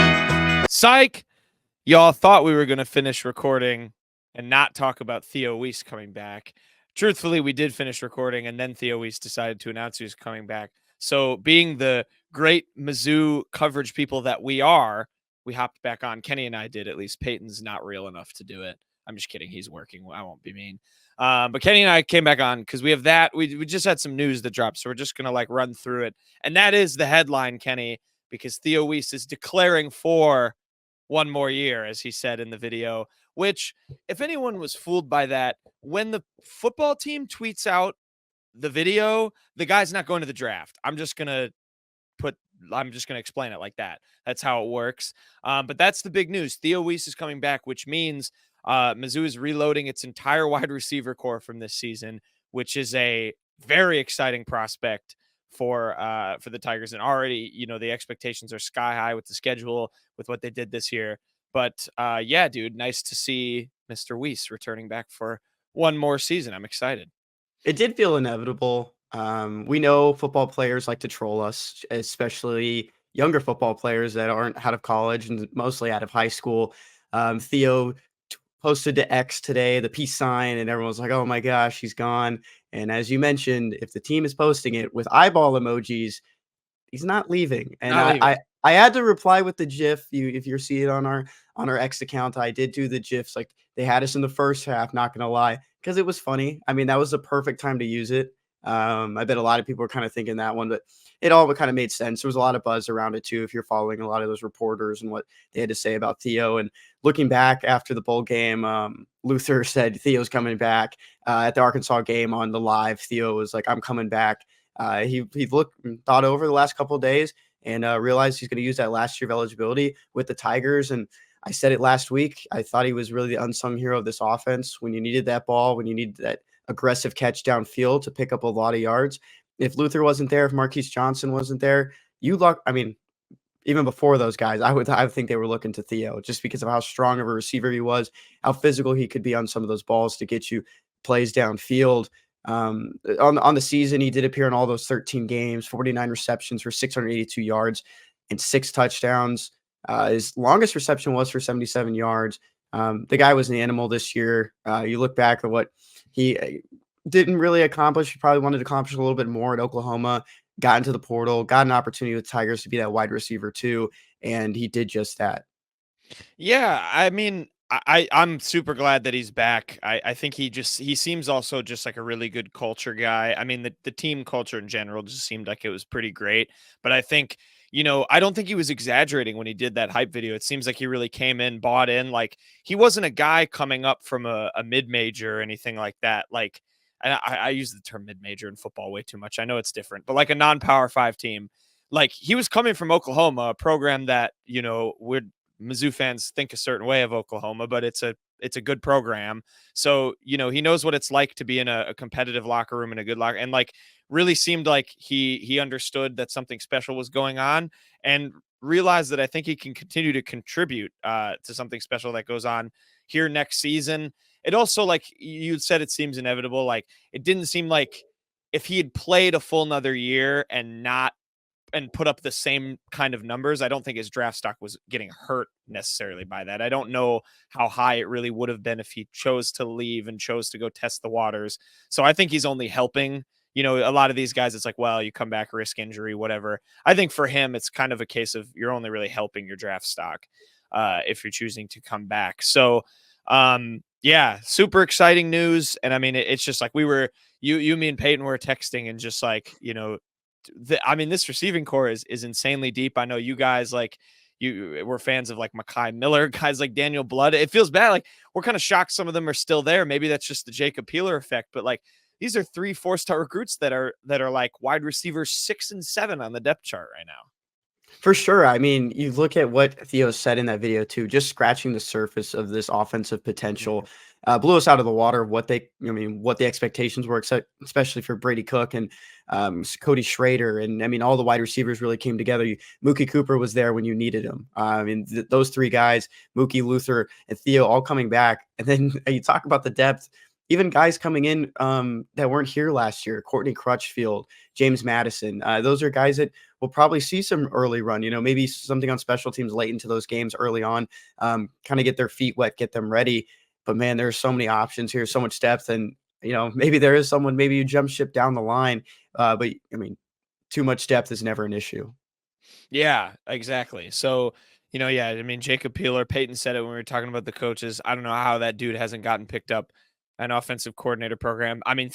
Psych! Y'all thought we were going to finish recording and not talk about Theo Wease coming back. Truthfully, we did finish recording, and then Theo Wease decided to announce he was coming back. So being the great Mizzou coverage people that we are, we hopped back on. Kenny and I did, at least. Peyton's not real enough to do it. I'm just kidding. He's working. I won't be mean. But Kenny and I came back on because we have that. We just had some news that dropped, so we're just going to run through it. And that is the headline, Kenny, because Theo Wease is declaring for one more year, as he said in the video, which, if anyone was fooled by that, when the football team tweets out the video, the guy's not going to the draft. I'm just going to explain it like that. That's how it works. But that's the big news. Theo Wease is coming back, which means Mizzou is reloading its entire wide receiver core from this season, which is a very exciting prospect for the Tigers. And already, the expectations are sky high with the schedule, with what they did this year. But yeah, dude, nice to see Mr. Wease returning back for one more season. I'm excited. It did feel inevitable. We know football players like to troll us, especially younger football players that aren't out of college and mostly out of high school. Theo posted to X today the peace sign, and everyone's like, oh my gosh, he's gone. And as you mentioned, if the team is posting it with eyeball emojis, he's not leaving. And I had to reply with the GIF. If you see it on our X account, I did do the GIFs. Like, they had us in the first half, not gonna lie, because it was funny. I mean, that was the perfect time to use it. I bet a lot of people were kind of thinking that one, but it all kind of made sense. There was a lot of buzz around it too, if you're following a lot of those reporters and what they had to say about Theo. And looking back after the bowl game, Luther said Theo's coming back. At the Arkansas game on the live, Theo was like, I'm coming back. He thought over the last couple of days and realized he's going to use that last year of eligibility with the Tigers. And I said it last week. I thought he was really the unsung hero of this offense when you needed that ball, when you needed that aggressive catch downfield to pick up a lot of yards. If Luther wasn't there, if Marquise Johnson wasn't there, even before those guys, I think they were looking to Theo just because of how strong of a receiver he was, how physical he could be on some of those balls to get you plays downfield. On the season, he did appear in all those 13 games, 49 receptions for 682 yards and 6 touchdowns. His longest reception was for 77 yards. The guy was an animal this year. You look back at what he didn't really accomplish. He probably wanted to accomplish a little bit more at Oklahoma, got into the portal, got an opportunity with Tigers to be that wide receiver too, and he did just that. Yeah, I mean, I'm super glad that he's back. I think he seems also just like a really good culture guy. I mean, the team culture in general just seemed like it was pretty great. But I think, I don't think he was exaggerating when he did that hype video. It seems like he really came in, bought in. Like, he wasn't a guy coming up from a mid-major or anything like that. Like, and I use the term mid-major in football way too much. I know it's different, but like a non-Power 5 team. Like, he was coming from Oklahoma, a program that, Mizzou fans think a certain way of Oklahoma, but it's a good program. So, he knows what it's like to be in a competitive locker room and a good locker, and like really seemed like he understood that something special was going on and realized that I think he can continue to contribute to something special that goes on here next season. It also, like you said, it seems inevitable. Like, it didn't seem like if he had played a full another year and put up the same kind of numbers, I don't think his draft stock was getting hurt necessarily by that. I don't know how high it really would have been if he chose to leave and chose to go test the waters. So I think he's only helping, you know, a lot of these guys, it's like, well, you come back, risk injury, whatever. I think for him, it's kind of a case of you're only really helping your draft stock if you're choosing to come back. So, yeah, super exciting news. And I mean, it's just like you, me and Peyton were texting and just like, you know, I mean, this receiving core is insanely deep. I know you guys like you were fans of like Mekhi Miller, guys like Daniel Blood. It feels bad. Like we're kind of shocked some of them are still there. Maybe that's just the Jacob Peeler effect, but like these are 3-4-star recruits that are like wide receivers 6 and 7 on the depth chart right now. For sure. I mean, you look at what Theo said in that video too, just scratching the surface of this offensive potential, blew us out of the water. What the expectations were, especially for Brady Cook and Cody Schrader. And I mean, all the wide receivers really came together. Mookie Cooper was there when you needed him. I mean, those three guys, Mookie, Luther, and Theo, all coming back. And then you talk about the depth. Even guys coming in that weren't here last year, Courtney Crutchfield, James Madison. Those are guys that will probably see some early run, you know, maybe something on special teams late into those games early on, kind of get their feet wet, get them ready. But man, there's so many options here, so much depth. And, you know, maybe there is someone, maybe you jump ship down the line. But I mean, too much depth is never an issue. Yeah, exactly. So, you know, yeah, I mean, Jacob Peeler, Peyton said it when we were talking about the coaches. I don't know how that dude hasn't gotten picked up an offensive coordinator program. I mean,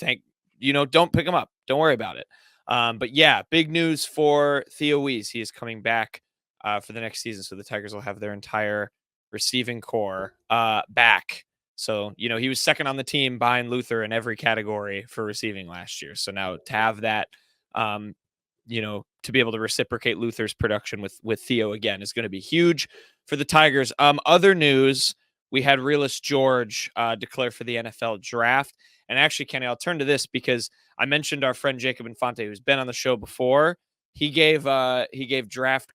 don't pick him up. Don't worry about it. But yeah, big news for Theo Wease. He is coming back for the next season. So the Tigers will have their entire receiving core back. So, you know, he was second on the team behind Luther in every category for receiving last year. So now to have that, you know, to be able to reciprocate Luther's production with Theo again is going to be huge for the Tigers. Other news, we had Realist George declare for the NFL draft. And actually, Kenny, I'll turn to this because I mentioned our friend Jacob Infante, who's been on the show before. He gave draft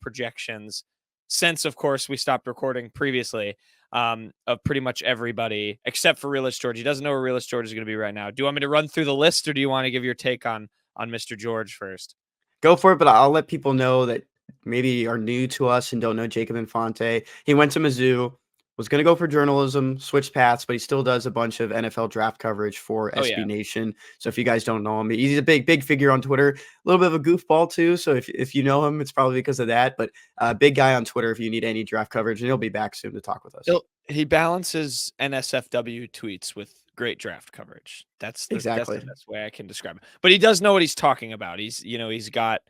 projections since, of course, we stopped recording previously of pretty much everybody except for Realist George. He doesn't know where Realist George is going to be right now. Do you want me to run through the list, or do you want to give your take on Mr. George first? Go for it, but I'll let people know that maybe are new to us and don't know Jacob Infante. He went to Mizzou, was going to go for journalism, switched paths, but he still does a bunch of NFL draft coverage for SB Nation. So if you guys don't know him, he's a big figure on Twitter, a little bit of a goofball too. So if you know him, it's probably because of that, but big guy on Twitter if you need any draft coverage, and he'll be back soon to talk with us. He balances NSFW tweets with great draft coverage. That's the best way I can describe it. But he does know what he's talking about. He's got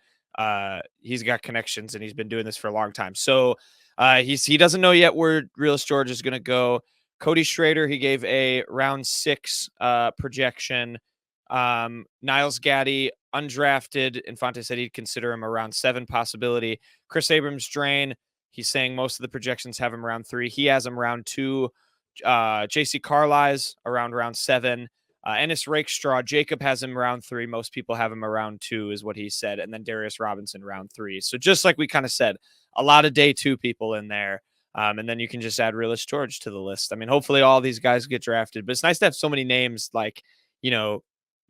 connections, and he's been doing this for a long time. So he doesn't know yet where Realist George is going to go. Cody Schrader, he gave a round 6 projection. Niles Gaddy, undrafted. Infante said he'd consider him a round 7 possibility. Kris Abrams-Draine, he's saying most of the projections have him round 3. He has him round 2. JC Carlies around round 7. Ennis Rakestraw, Jacob has him round 3. Most people have him around 2 is what he said. And then Darius Robinson round 3. So just like we kind of said, a lot of day 2 people in there. And then you can just add Realist George to the list. I mean, hopefully all these guys get drafted, but it's nice to have so many names like, you know,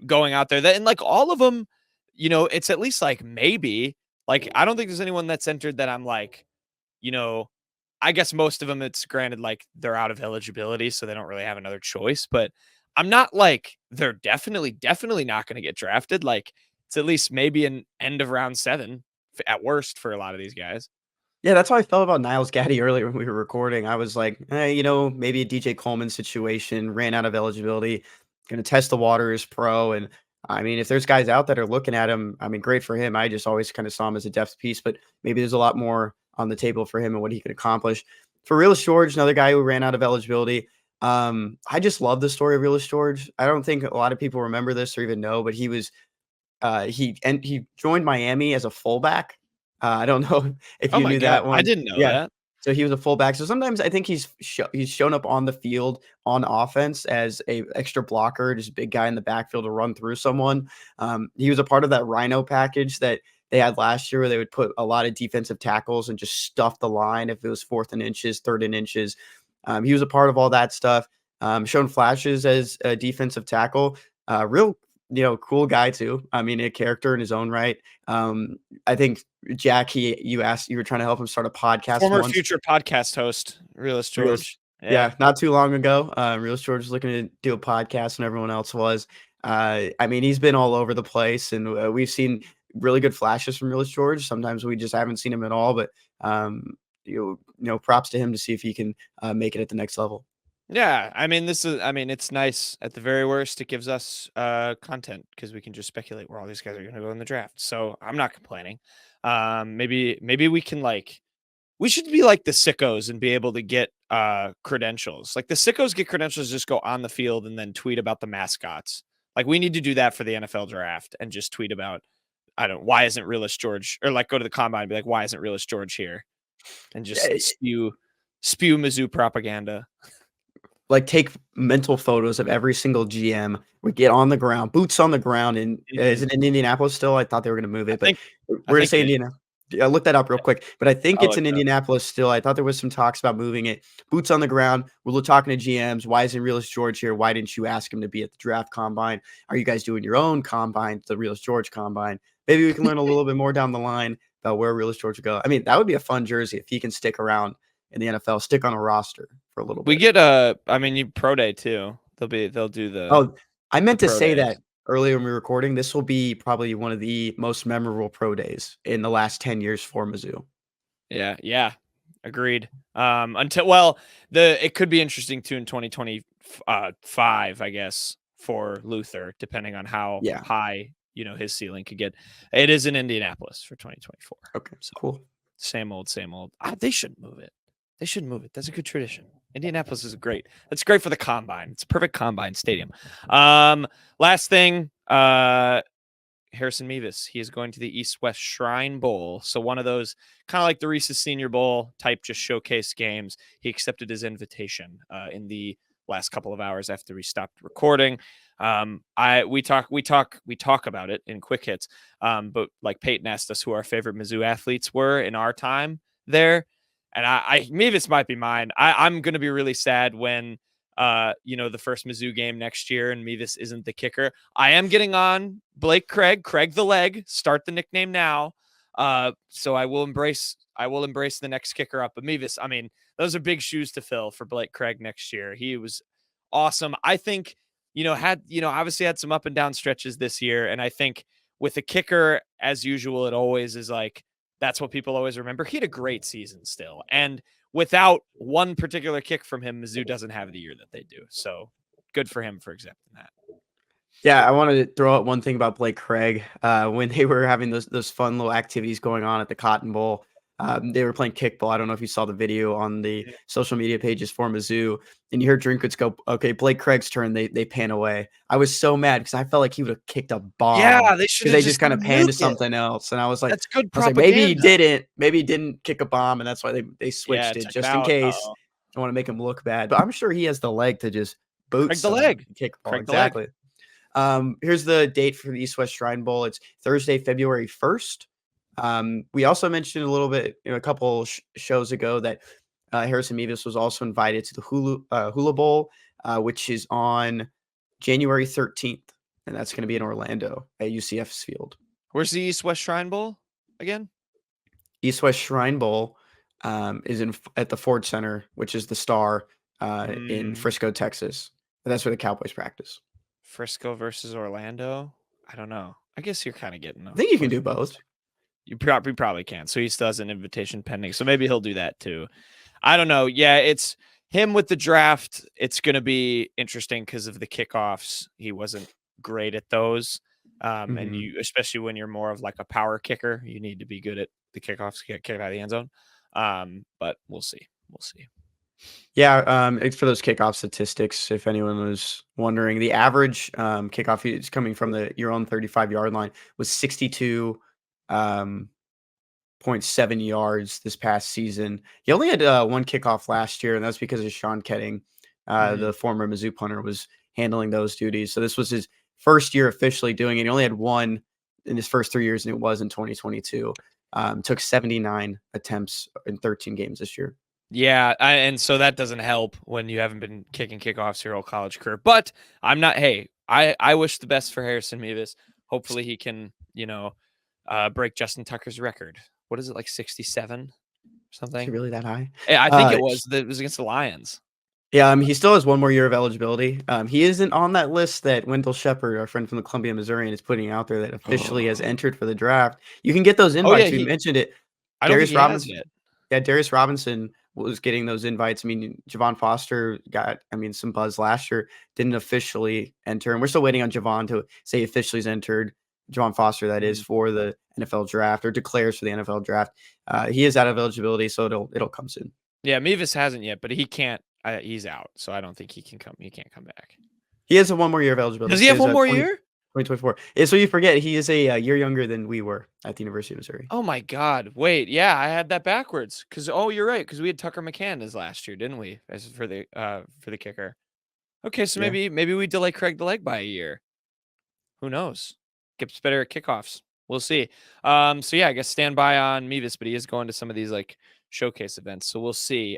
going out there that, and like all of them, you know, it's at least like maybe like, I don't think there's anyone that's entered that I'm like, you know, I guess most of them, it's granted, like they're out of eligibility, so they don't really have another choice, but I'm not like, they're definitely not going to get drafted. Like it's at least maybe an end of round 7 at worst for a lot of these guys. Yeah, that's how I felt about Niles Gaddy earlier when we were recording. I was like, you know, maybe a DJ Coleman situation, ran out of eligibility, going to test the waters pro. And I mean, if there's guys out that are looking at him, I mean, great for him. I just always kind of saw him as a depth piece, but maybe there's a lot more on the table for him and what he could accomplish. For Realist George, another guy who ran out of eligibility. I just love the story of Realist George. I don't think a lot of people remember this or even know, but he was he joined Miami as a fullback. I don't know if you knew that one. I didn't know that. So he was a fullback. So sometimes I think he's shown up on the field on offense as a extra blocker, just a big guy in the backfield to run through someone. He was a part of that Rhino package that they had last year where they would put a lot of defensive tackles and just stuff the line if it was 4th and inches, 3rd and inches. He was a part of all that stuff. Shown flashes as a defensive tackle. Real, you know, cool guy too. I mean, a character in his own right. I think Jack, you were trying to help him start a podcast. Former future podcast host, Realist George. Yeah, not too long ago. Realist George was looking to do a podcast when everyone else was. I mean, he's been all over the place, and we've seen really good flashes from Real George. Sometimes we just haven't seen him at all, but props to him to see if he can make it at the next level. Yeah, I mean, it's nice at the very worst. It gives us content because we can just speculate where all these guys are going to go in the draft. So I'm not complaining. Maybe we can we should be like the sickos and be able to get credentials. Like the sickos get credentials, just go on the field and then tweet about the mascots. Like we need to do that for the NFL draft and just tweet about, I don't know, why isn't Realist George, or like go to the combine and be like, why isn't Realist George here? And just spew Mizzou propaganda. Like take mental photos of every single GM. We get on the ground, boots on the ground, and is it in Indianapolis still? I thought they were going to move it, but we're going to say Indiana. I looked that up real quick, but I think it's in Indianapolis still. I thought there was some talks about moving it. Boots on the ground. We're talking to GMs. Why isn't Realist George here? Why didn't you ask him to be at the draft combine? Are you guys doing your own combine, the Realist George combine? Maybe we can learn a little bit more down the line about where Realist George would go. I mean, that would be a fun jersey if he can stick around in the NFL, stick on a roster for a little bit. We get you pro day too. They'll do the. Oh, I meant to say that earlier when we were recording. This will be probably one of the most memorable pro days in the last 10 years for Mizzou. Yeah, agreed. It could be interesting too in 2025, I guess, for Luther, depending on how high his ceiling could get. It is in Indianapolis for 2024. Okay, so cool. Same old. They shouldn't move it. That's a good tradition. Indianapolis is great. That's great for the combine. It's a perfect combine stadium. Last thing, Harrison Mevis. He is going to the East-West Shrine Bowl. So one of those kind of like the Reese's Senior Bowl type, just showcase games. He accepted his invitation in the last couple of hours after we stopped recording. We talk about it in quick hits. But like Peyton asked us who our favorite Mizzou athletes were in our time there. And Mevis might be mine. I'm going to be really sad when, the first Mizzou game next year and Mevis isn't the kicker. I am getting on Blake Craig the leg, start the nickname now. So I will embrace the next kicker up. But Mevis, I mean, those are big shoes to fill for Blake Craig next year. He was awesome. I think, obviously had some up and down stretches this year. And I think with a kicker, as usual, it always is like, that's what people always remember. He had a great season still. And without one particular kick from him, Mizzou doesn't have the year that they do. So good for him for accepting that. Yeah, I wanted to throw out one thing about Blake Craig. When they were having those fun little activities going on at the Cotton Bowl, they were playing kickball. I don't know if you saw the video on the social media pages for Mizzou, and you heard Drinkwitz go, okay, Blake Craig's turn. They pan away. I was so mad because I felt like he would have kicked a bomb. Yeah, they should. They just kind of panned to something else, and I was like, that's good propaganda. Maybe he didn't. Maybe he didn't kick a bomb, and that's why they switched it just in case. I want to make him look bad, but I'm sure he has the leg to just boot Craig the leg. Kickball. Exactly. Here's the date for the East-West Shrine Bowl. It's Thursday, February 1st. We also mentioned a little bit a couple shows ago that Harrison Mevis was also invited to the Hula Bowl, which is on January 13th, and that's going to be in Orlando at UCF's field. Where's the East-West Shrine Bowl again? East-West Shrine Bowl is at the Ford Center, which is the Star in Frisco, Texas. And that's where the Cowboys practice. Frisco versus Orlando? I don't know. I guess you're kind of getting. I think you can do both. You probably can. So he still has an invitation pending. So maybe he'll do that too. I don't know. Yeah, it's him with the draft. It's going to be interesting because of the kickoffs. He wasn't great at those. And you, especially when you're more of like a power kicker, you need to be good at the kickoffs, get kicked out of the end zone. But we'll see. Yeah, it's for those kickoff statistics. If anyone was wondering, the average kickoff is coming from your own 35-yard line was 62.7 yards this past season. He only had one kickoff last year, and that's because of Sean Ketting, the former Mizzou punter, was handling those duties. So this was his first year officially doing it. He only had one in his first 3 years, and it was in 2022. Took 79 attempts in 13 games this year. Yeah, and so that doesn't help when you haven't been kicking kickoffs your whole college career. But I'm not. Hey, I wish the best for Harrison Mevis. Hopefully he can, break Justin Tucker's record. What is it, like 67 or something? Is it really that high? I think it was against the Lions. Yeah, he still has one more year of eligibility. He isn't on that list that Wendell Shepard, our friend from the Columbia Missourian, is putting out there that officially has entered for the draft. You can get those Oh yeah, invites. We mentioned it. I don't think Darius he has Robinson, yet. yeah, Darius Robinson was getting those invites. I mean, Javon Foster got, some buzz last year, didn't officially enter, and we're still waiting on Javon to say officially has entered. Javon Foster, that is, for the NFL draft or declares for the NFL draft. He is out of eligibility, so it'll come soon. Yeah, Mevis hasn't yet, but he can't. He's out, so I don't think he can come. He can't come back. He has a one more year of eligibility. Does he have one more year? 2024. Yeah, so you forget he is a year younger than we were at the University of Missouri. Oh my God! Wait, yeah, I had that backwards. Because you're right. Because we had Tucker McCann as last year, didn't we? As for the kicker. Okay, so Yeah. maybe we delay Craig the Leg by a year. Who knows? Gets better at kickoffs. We'll see. So yeah, I guess stand by on Mevis, but he is going to some of these like showcase events. So we'll see.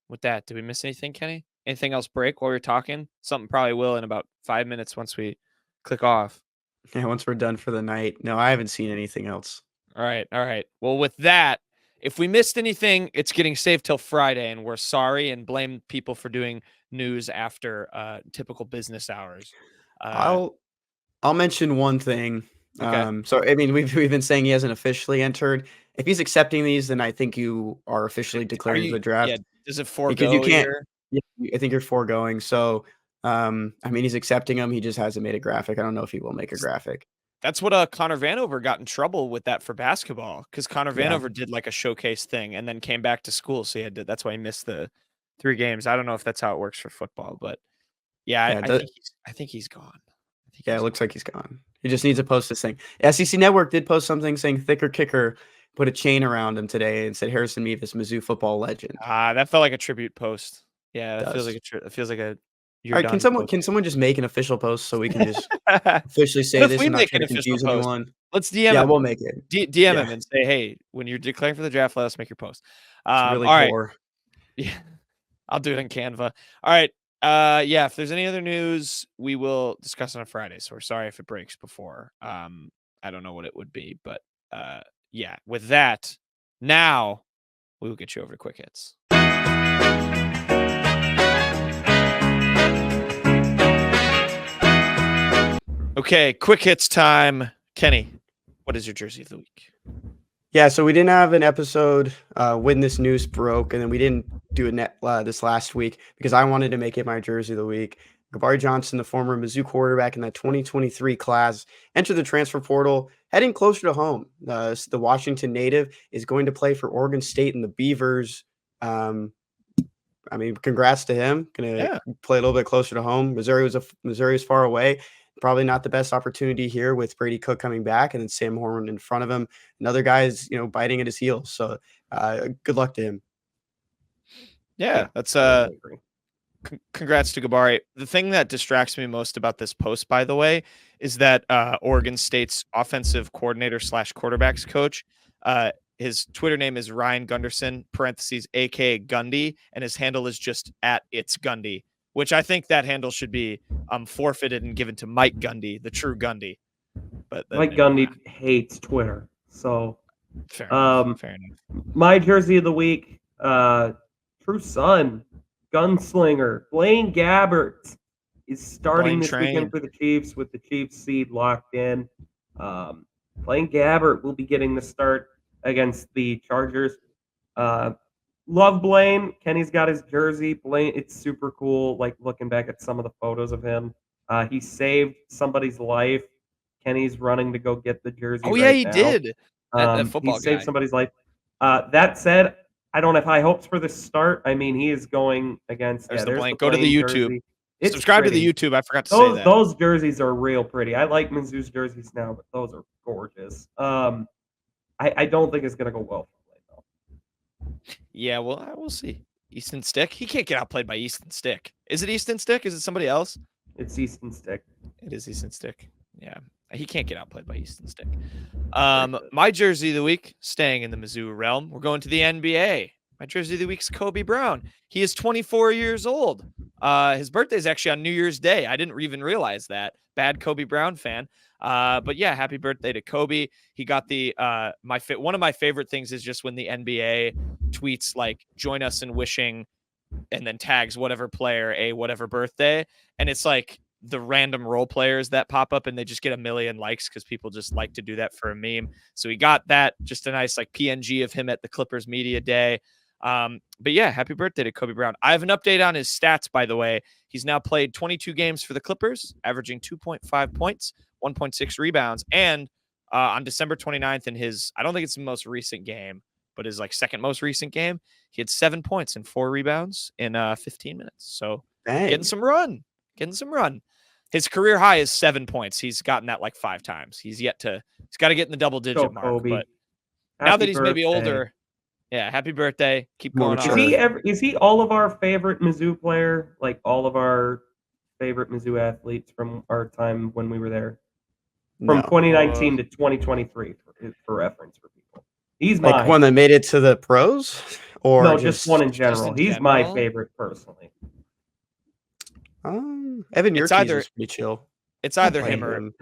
With that, did we miss anything, Kenny? Anything else break while we are talking? Something probably will in about 5 minutes once we click off. Yeah, once we're done for the night. No, I haven't seen anything else. All right. Well, with that, if we missed anything, it's getting saved till Friday, and we're sorry and blame people for doing news after typical business hours. I'll mention one thing. Okay. So I mean, we've been saying he hasn't officially entered. If he's accepting these, then I think you are officially declaring the draft. Yeah. Does it forego Because you can't. your- Yeah, I think you're foregoing. So, I mean, he's accepting them. He just hasn't made a graphic. I don't know if he will make a graphic. That's what Connor Vanover got in trouble with that for basketball, because Connor Yeah. Vanover did like a showcase thing and then came back to school, so he had to. That's why he missed the 3 games. I don't know if that's how it works for football, but yeah, I think he's gone. Yeah, it looks like he's gone. He just needs to post this thing. SEC Network did post something saying thicker kicker put a chain around him today and said Harrison Mevis, Mizzou football legend. That felt like a tribute post. Yeah, that feels like a. All right, can someone just make an official post so we can just officially say this and not try to confuse anyone? Let's DM him. Yeah, we'll make it. DM him and say, hey, when you're declaring for the draft, let us make your post. It's really all right. poor. Yeah, I'll do it in Canva. All right. Yeah, if there's any other news, we will discuss on a Friday. So we're sorry if it breaks before. I don't know what it would be, but yeah, with that, now we will get you over to quick hits. Okay, quick hits time. Kenny, what is your jersey of the week? Yeah, so we didn't have an episode when this news broke, and then we didn't do it this last week because I wanted to make it my jersey of the week. Gabari Johnson, the former Mizzou quarterback in that 2023 class, entered the transfer portal, heading closer to home. The Washington native is going to play for Oregon State and the Beavers. I mean, congrats to him. Going to play a little bit closer to home. Missouri was far away. Probably not the best opportunity here with Brady Cook coming back and then Sam Horn in front of him. Another guy's, biting at his heels. So good luck to him. Yeah, that's congrats to Gabari. The thing that distracts me most about this post, by the way, is that Oregon State's offensive coordinator / quarterbacks coach, his Twitter name is Ryan Gunderson, parentheses, aka Gundy, and his handle is just @itsGundy, which I think that handle should be forfeited and given to Mike Gundy, the true Gundy. But Mike Gundy hates Twitter, so fair enough. My jersey of the week, true son, gunslinger, Blaine Gabbert is starting this weekend for the Chiefs with the Chiefs seed locked in. Blaine Gabbert will be getting the start against the Chargers. Love Blaine. Kenny's got his jersey. Blaine, it's super cool. Like looking back at some of the photos of him, he saved somebody's life. Kenny's running to go get the jersey. Oh yeah, he did. That football he saved somebody's life. That said, I don't have high hopes for the start. I mean, he is going against. There's the Blaine. Go to the YouTube. It's subscribe pretty. To the YouTube. I forgot to say that. Those jerseys are real pretty. I like Mizzou's jerseys now, but those are gorgeous. I don't think it's gonna go well for Blaine though. Yeah, well, I will see. Easton Stick. He can't get outplayed by Easton Stick. Is it Easton Stick? Is it somebody else? It's Easton Stick. It is Easton Stick. Yeah, he can't get outplayed by Easton Stick. My jersey of the week, staying in the Mizzou realm, we're going to the NBA. My jersey of the week's Kobe Brown. He is 24 years old. His birthday is actually on New Year's Day. I didn't even realize that. Bad Kobe Brown fan. But yeah, happy birthday to Kobe. He got the one of my favorite things is just when the NBA tweets like join us in wishing and then tags whatever player a whatever birthday, and it's like the random role players that pop up, and they just get a million likes because people just like to do that for a meme. So we got that, just a nice like PNG of him at the Clippers media day. But yeah, happy birthday to Kobe Brown. I have an update on his stats, by the way. He's now played 22 games for the Clippers, averaging 2.5 points, 1.6 rebounds, and on December 29th in his, I don't think it's the most recent game, but his like second most recent game, he had 7 points and 4 rebounds in 15 minutes. So getting some run. His career high is 7 points. He's gotten that like 5 times. He's got to get in the double digit mark. Kobe. But Happy now that he's birthday. maybe older, yeah, happy birthday. Keep More going mature. on. Is he all of our favorite Mizzou player? Like all of our favorite Mizzou athletes from our time when we were there? From No. 2019 to 2023 for reference for people. He's Like mine. one that made it to the pros, or No, just one in general. in He's my general? favorite personally. Evan It's Yerkes either- is pretty chill. It's either Like him or him.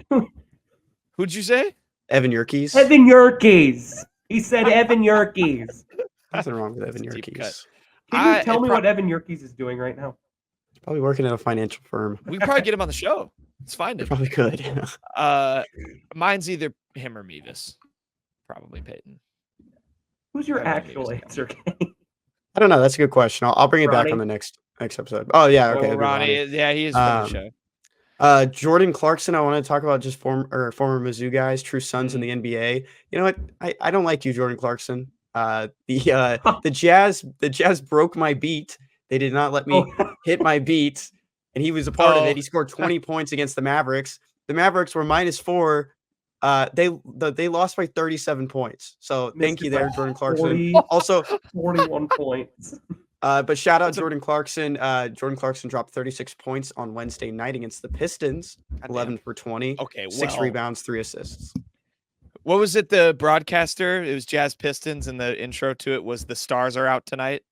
who'd you say? Evan Yerkes. Evan Yerkes. He said Evan Yerkes. Nothing wrong with Evan That's a deep cut. Yerkes. Can you tell me what Evan Yerkes is doing right now? Probably working at a financial firm. We could probably get him on the show. Let's find him. Probably could. Mine's either him or Mevis. Probably Peyton. Who's your I don't know actual Mevis. answer, Kenny? I don't know. That's a good question. I'll bring it back Ronnie? on the next episode. Oh yeah, okay. Oh, it'll be Ronnie. Yeah, he is from the show. Jordan Clarkson, I want to talk about just former Mizzou guys, true sons in the NBA. You know what? I don't like you, Jordan Clarkson. The Jazz broke my beat. They did not let me hit my beat, and he was a part of it. He scored 20 points against the Mavericks. The Mavericks were -4. They lost by 37 points. So thank you there, Jordan Clarkson. 40, Also, 41 points. but shout out Jordan Clarkson. Jordan Clarkson dropped 36 points on Wednesday night against the Pistons, 11 for 20. Okay, 6 well. rebounds, 3 assists. What was it? The broadcaster? It was Jazz Pistons, and the intro to it was "The stars are out tonight."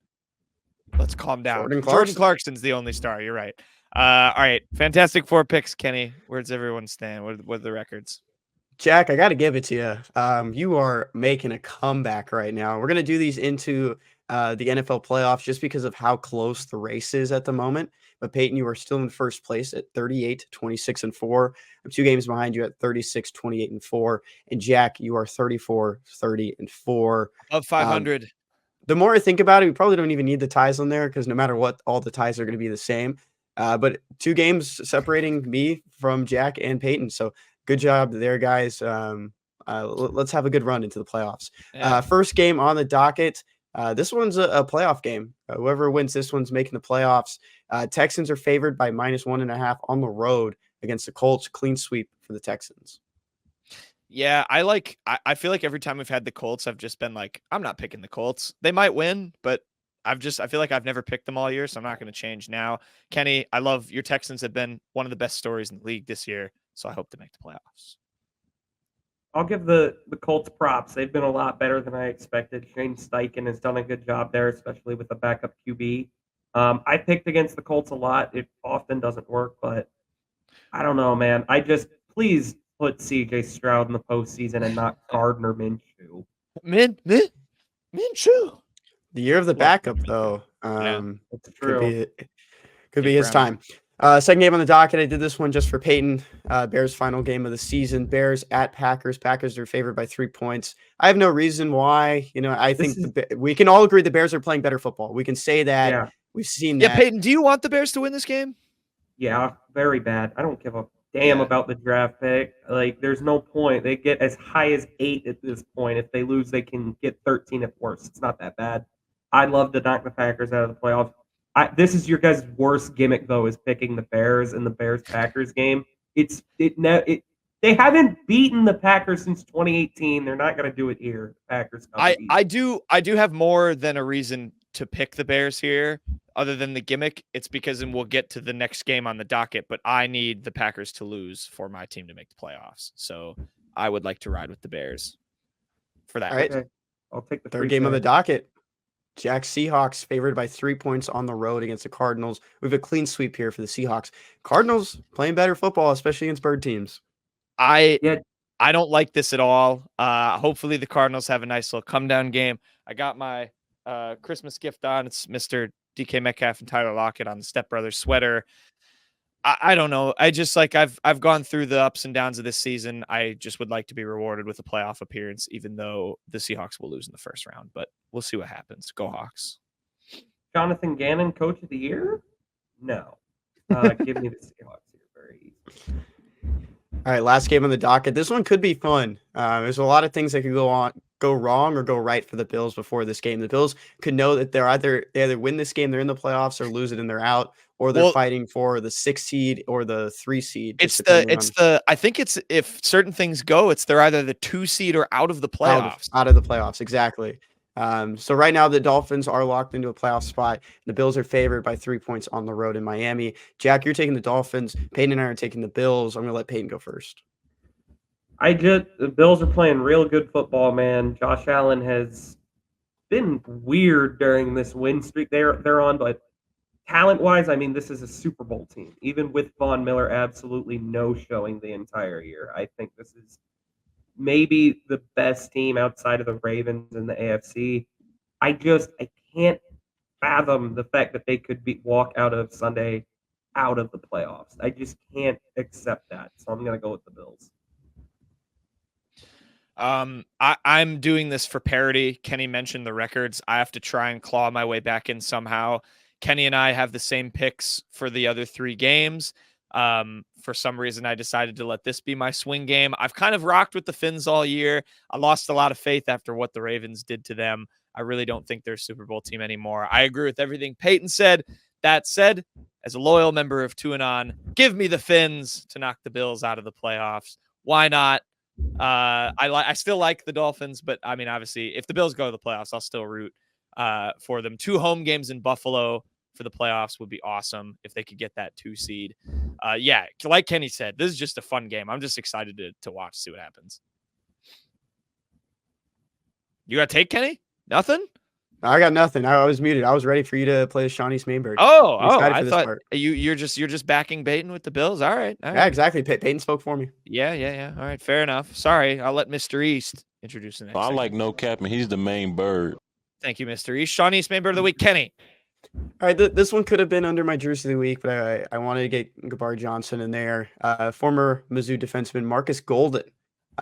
Let's calm down. Jordan Clarkson's the only star. You're right. All right, fantastic 4 picks, Kenny. Where's everyone stand? What are the records? Jack, I got to give it to you. You are making a comeback right now. We're going to do these into the NFL playoffs just because of how close the race is at the moment. But Peyton, you are still in first place at 38, 26, and 4. I'm 2 games behind you at 36, 28, and 4. And Jack, you are 34, 30, and 4. Of 500. The more I think about it, we probably don't even need the ties on there because no matter what, all the ties are going to be the same. But 2 games separating me from Jack and Peyton. So good job there, guys. Let's have a good run into the playoffs. Yeah. First game on the docket. This one's a playoff game. Whoever wins this one's making the playoffs. Texans are favored by -1.5 on the road against the Colts. Clean sweep for the Texans. Yeah, I feel like every time we've had the Colts, I've just been like, I'm not picking the Colts. They might win, but I feel like I've never picked them all year, so I'm not going to change now. Kenny, I love your Texans have been one of the best stories in the league this year, so I hope to make the playoffs. I'll give the Colts props. They've been a lot better than I expected. Shane Steichen has done a good job there, especially with the backup QB. I picked against the Colts a lot. It often doesn't work, but I don't know, man. Please put CJ Stroud in the postseason and not Gardner Minshew. Minshew. The year of the backup, though. That's true. Could be his time. Second game on the docket. I did this one just for Peyton. Bears' final game of the season. Bears at Packers. Packers are favored by 3 points. I have no reason why. I think we can all agree the Bears are playing better football. We can say that. Yeah. We've seen that. Yeah, Peyton, do you want the Bears to win this game? Yeah, very bad. I don't give a damn about the draft pick. Like, there's no point. They get as high as 8 at this point. If they lose, they can get 13 at worst. It's not that bad. I'd love to knock the Packers out of the playoffs. This is your guys' worst gimmick, though, is picking the Bears in the Bears-Packers game. They haven't beaten the Packers since 2018. They're not going to do it here. Packers. I do have more than a reason to pick the Bears here, other than the gimmick. It's because, and we'll get to the next game on the docket, but I need the Packers to lose for my team to make the playoffs. So I would like to ride with the Bears for that. All right. Okay. I'll take the Third game on the docket. Jack, Seahawks favored by 3 points on the road against the Cardinals. We have a clean sweep here for the Seahawks. Cardinals playing better football, especially against bird teams. I don't like this at all. Hopefully the Cardinals have a nice little come down game. I got my Christmas gift on. It's Mr. DK Metcalf and Tyler Lockett on the Step Brothers sweater. I don't know. I just like I've gone through the ups and downs of this season. I just would like to be rewarded with a playoff appearance, even though the Seahawks will lose in the first round. But we'll see what happens. Go Hawks. Jonathan Gannon, Coach of the Year? No. Give me the Seahawks here very easy. All right, last game on the docket. This one could be fun. There's a lot of things that could go wrong or go right for the Bills before this game. The Bills could know that they either win this game, they're in the playoffs, or lose it and they're out, or they're fighting for the 6 seed or the 3 seed. I think it's if certain things go, they're either the 2 seed or out of the playoffs. Out of the playoffs, exactly. So right now the Dolphins are locked into a playoff spot. The Bills are favored by 3 points on the road in Miami. Jack, you're taking the Dolphins. Peyton and I are taking the Bills. I'm going to let Peyton go first. The Bills are playing real good football, man. Josh Allen has been weird during this win streak they're on, but talent-wise, I mean, this is a Super Bowl team. Even with Von Miller absolutely no showing the entire year. I think this is maybe the best team outside of the Ravens in the AFC. I can't fathom the fact that they could walk out of Sunday out of the playoffs. I just can't accept that. So I'm going to go with the Bills. I'm doing this for parity. Kenny mentioned the records. I have to try and claw my way back in somehow. Kenny and I have the same picks for the other 3 games. For some reason, I decided to let this be my swing game. I've kind of rocked with the Finns all year. I lost a lot of faith after what the Ravens did to them. I really don't think they're a Super Bowl team anymore. I agree with everything Peyton said. That said, as a loyal member of Two and On, give me the Finns to knock the Bills out of the playoffs. Why not? I still like the Dolphins, but I mean, obviously, if the Bills go to the playoffs, I'll still root for them. 2 home games in Buffalo for the playoffs would be awesome if they could get that 2 seed. Yeah, like Kenny said, this is just a fun game. I'm just excited to watch, see what happens. You got to take Kenny? Nothing? I got nothing. I was muted. I was ready for you to play Shawnee Mainbird. I thought you're just backing Peyton with the Bills. All right. Yeah, exactly. Peyton spoke for me. Yeah. All right, fair enough. Sorry, I'll let Mr. East introduce the next. I like no cap, and he's the main bird. Thank you, Mr. East. Shawnee Mainbird of the week, Kenny. All right, this one could have been under my jersey of the week, but I wanted to get Gabar Johnson in there. Former Mizzou defenseman Marcus Golden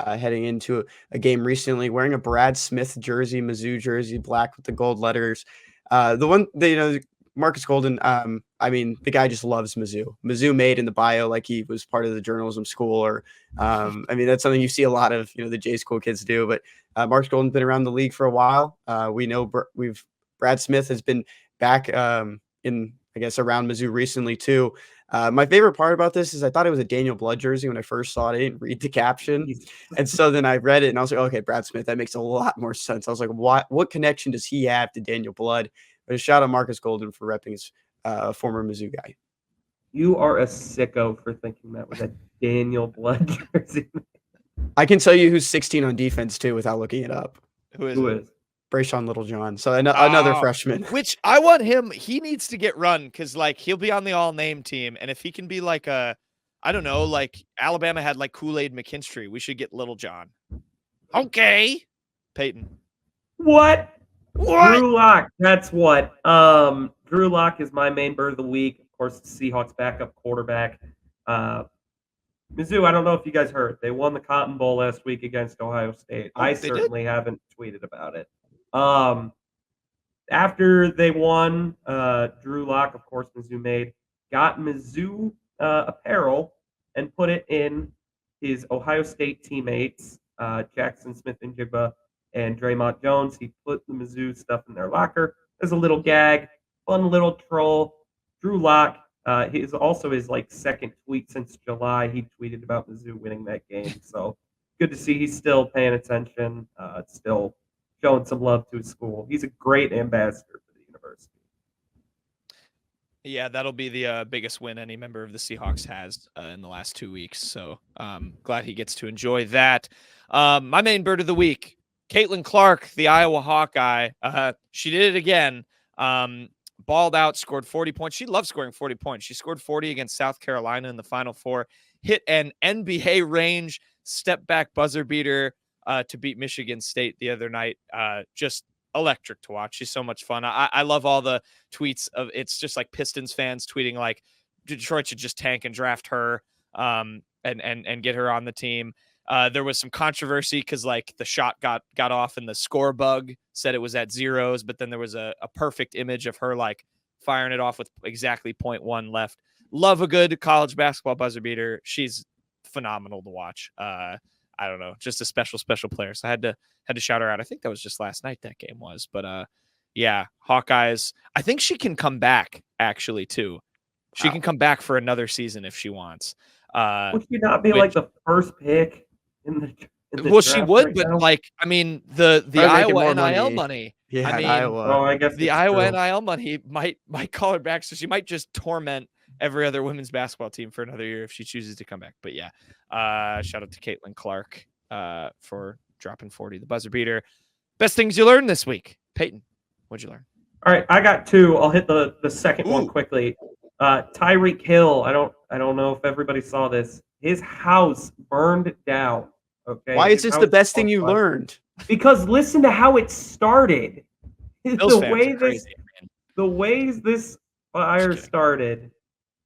heading into a game recently wearing a Brad Smith jersey, Mizzou jersey, black with the gold letters. Marcus Golden, I mean, the guy just loves Mizzou. Mizzou made in the bio like he was part of the journalism school, or I mean, that's something you see a lot of, the J school kids do. But Marcus Golden's been around the league for a while. We know Brad Smith has been back in, I guess, around Mizzou recently too. My favorite part about this is I thought it was a Daniel Blood jersey when I first saw it. I didn't read the caption. And so then I read it and I was like, okay, Brad Smith, that makes a lot more sense. I was like, what connection does he have to Daniel Blood? But a shout out Marcus Golden for repping his former Mizzou guy. You are a sicko for thinking that was a Daniel Blood jersey. I can tell you who's 16 on defense too without looking it up. Who is? Brayshawn Littlejohn. So another freshman. Which I want him. He needs to get run because he'll be on the all-name team. And if he can be like Alabama had like Kool-Aid McKinstry, we should get Littlejohn. Okay. Peyton. What? Drew Lock. That's what. Drew Lock is my main bird of the week. Of course, the Seahawks backup quarterback. Mizzou, I don't know if you guys heard. They won the Cotton Bowl last week against Ohio State. I certainly haven't tweeted about it. After they won, Drew Lock, of course, Mizzou got Mizzou apparel and put it in his Ohio State teammates, Jackson Smith-Njigba and Draymond Jones. He put the Mizzou stuff in their locker as a little gag, fun little troll. Drew Lock, his second tweet since July. He tweeted about Mizzou winning that game. So good to see he's still paying attention, still showing some love to his school. He's a great ambassador for the university. Yeah, that'll be the biggest win any member of the Seahawks has in the last 2 weeks. So glad he gets to enjoy that. My main bird of the week, Caitlin Clark, the Iowa Hawkeye. She did it again. Balled out, scored 40 points. She loves scoring 40 points. She scored 40 against South Carolina in the Final Four, hit an NBA range step back buzzer beater to beat Michigan State the other night. Just electric to watch. She's so much fun. I love all the tweets of it's just like Pistons fans tweeting like Detroit should just tank and draft her and get her on the team. There was some controversy because like the shot got off and the score bug said it was at zeros, but then there was a perfect image of her like firing it off with exactly 0.1 left. Love a good college basketball buzzer beater. She's phenomenal to watch. I don't know, just a special player. So I had to shout her out. I think that was just last night that game was, but yeah, Hawkeyes. I think she can come back actually too. She can come back for another season if she wants. Would she not be like the first pick in the well, she draft would, right but now? like, I mean, the They're making Iowa more NIL money. money. Yeah, I mean, Iowa. I guess the it's Iowa true. NIL money might call her back, so she might just torment every other women's basketball team for another year if she chooses to come back. But yeah, shout out to Caitlin Clark for dropping 40, the buzzer beater. Best things you learned this week, Peyton. What'd you learn? All right, I got two. I'll hit the second one quickly. Tyreek Hill. I don't know if everybody saw this. His house burned down. Okay. Why is this the best thing you learned? Because listen to how it started. Bills fans are crazy, man. The ways this fire started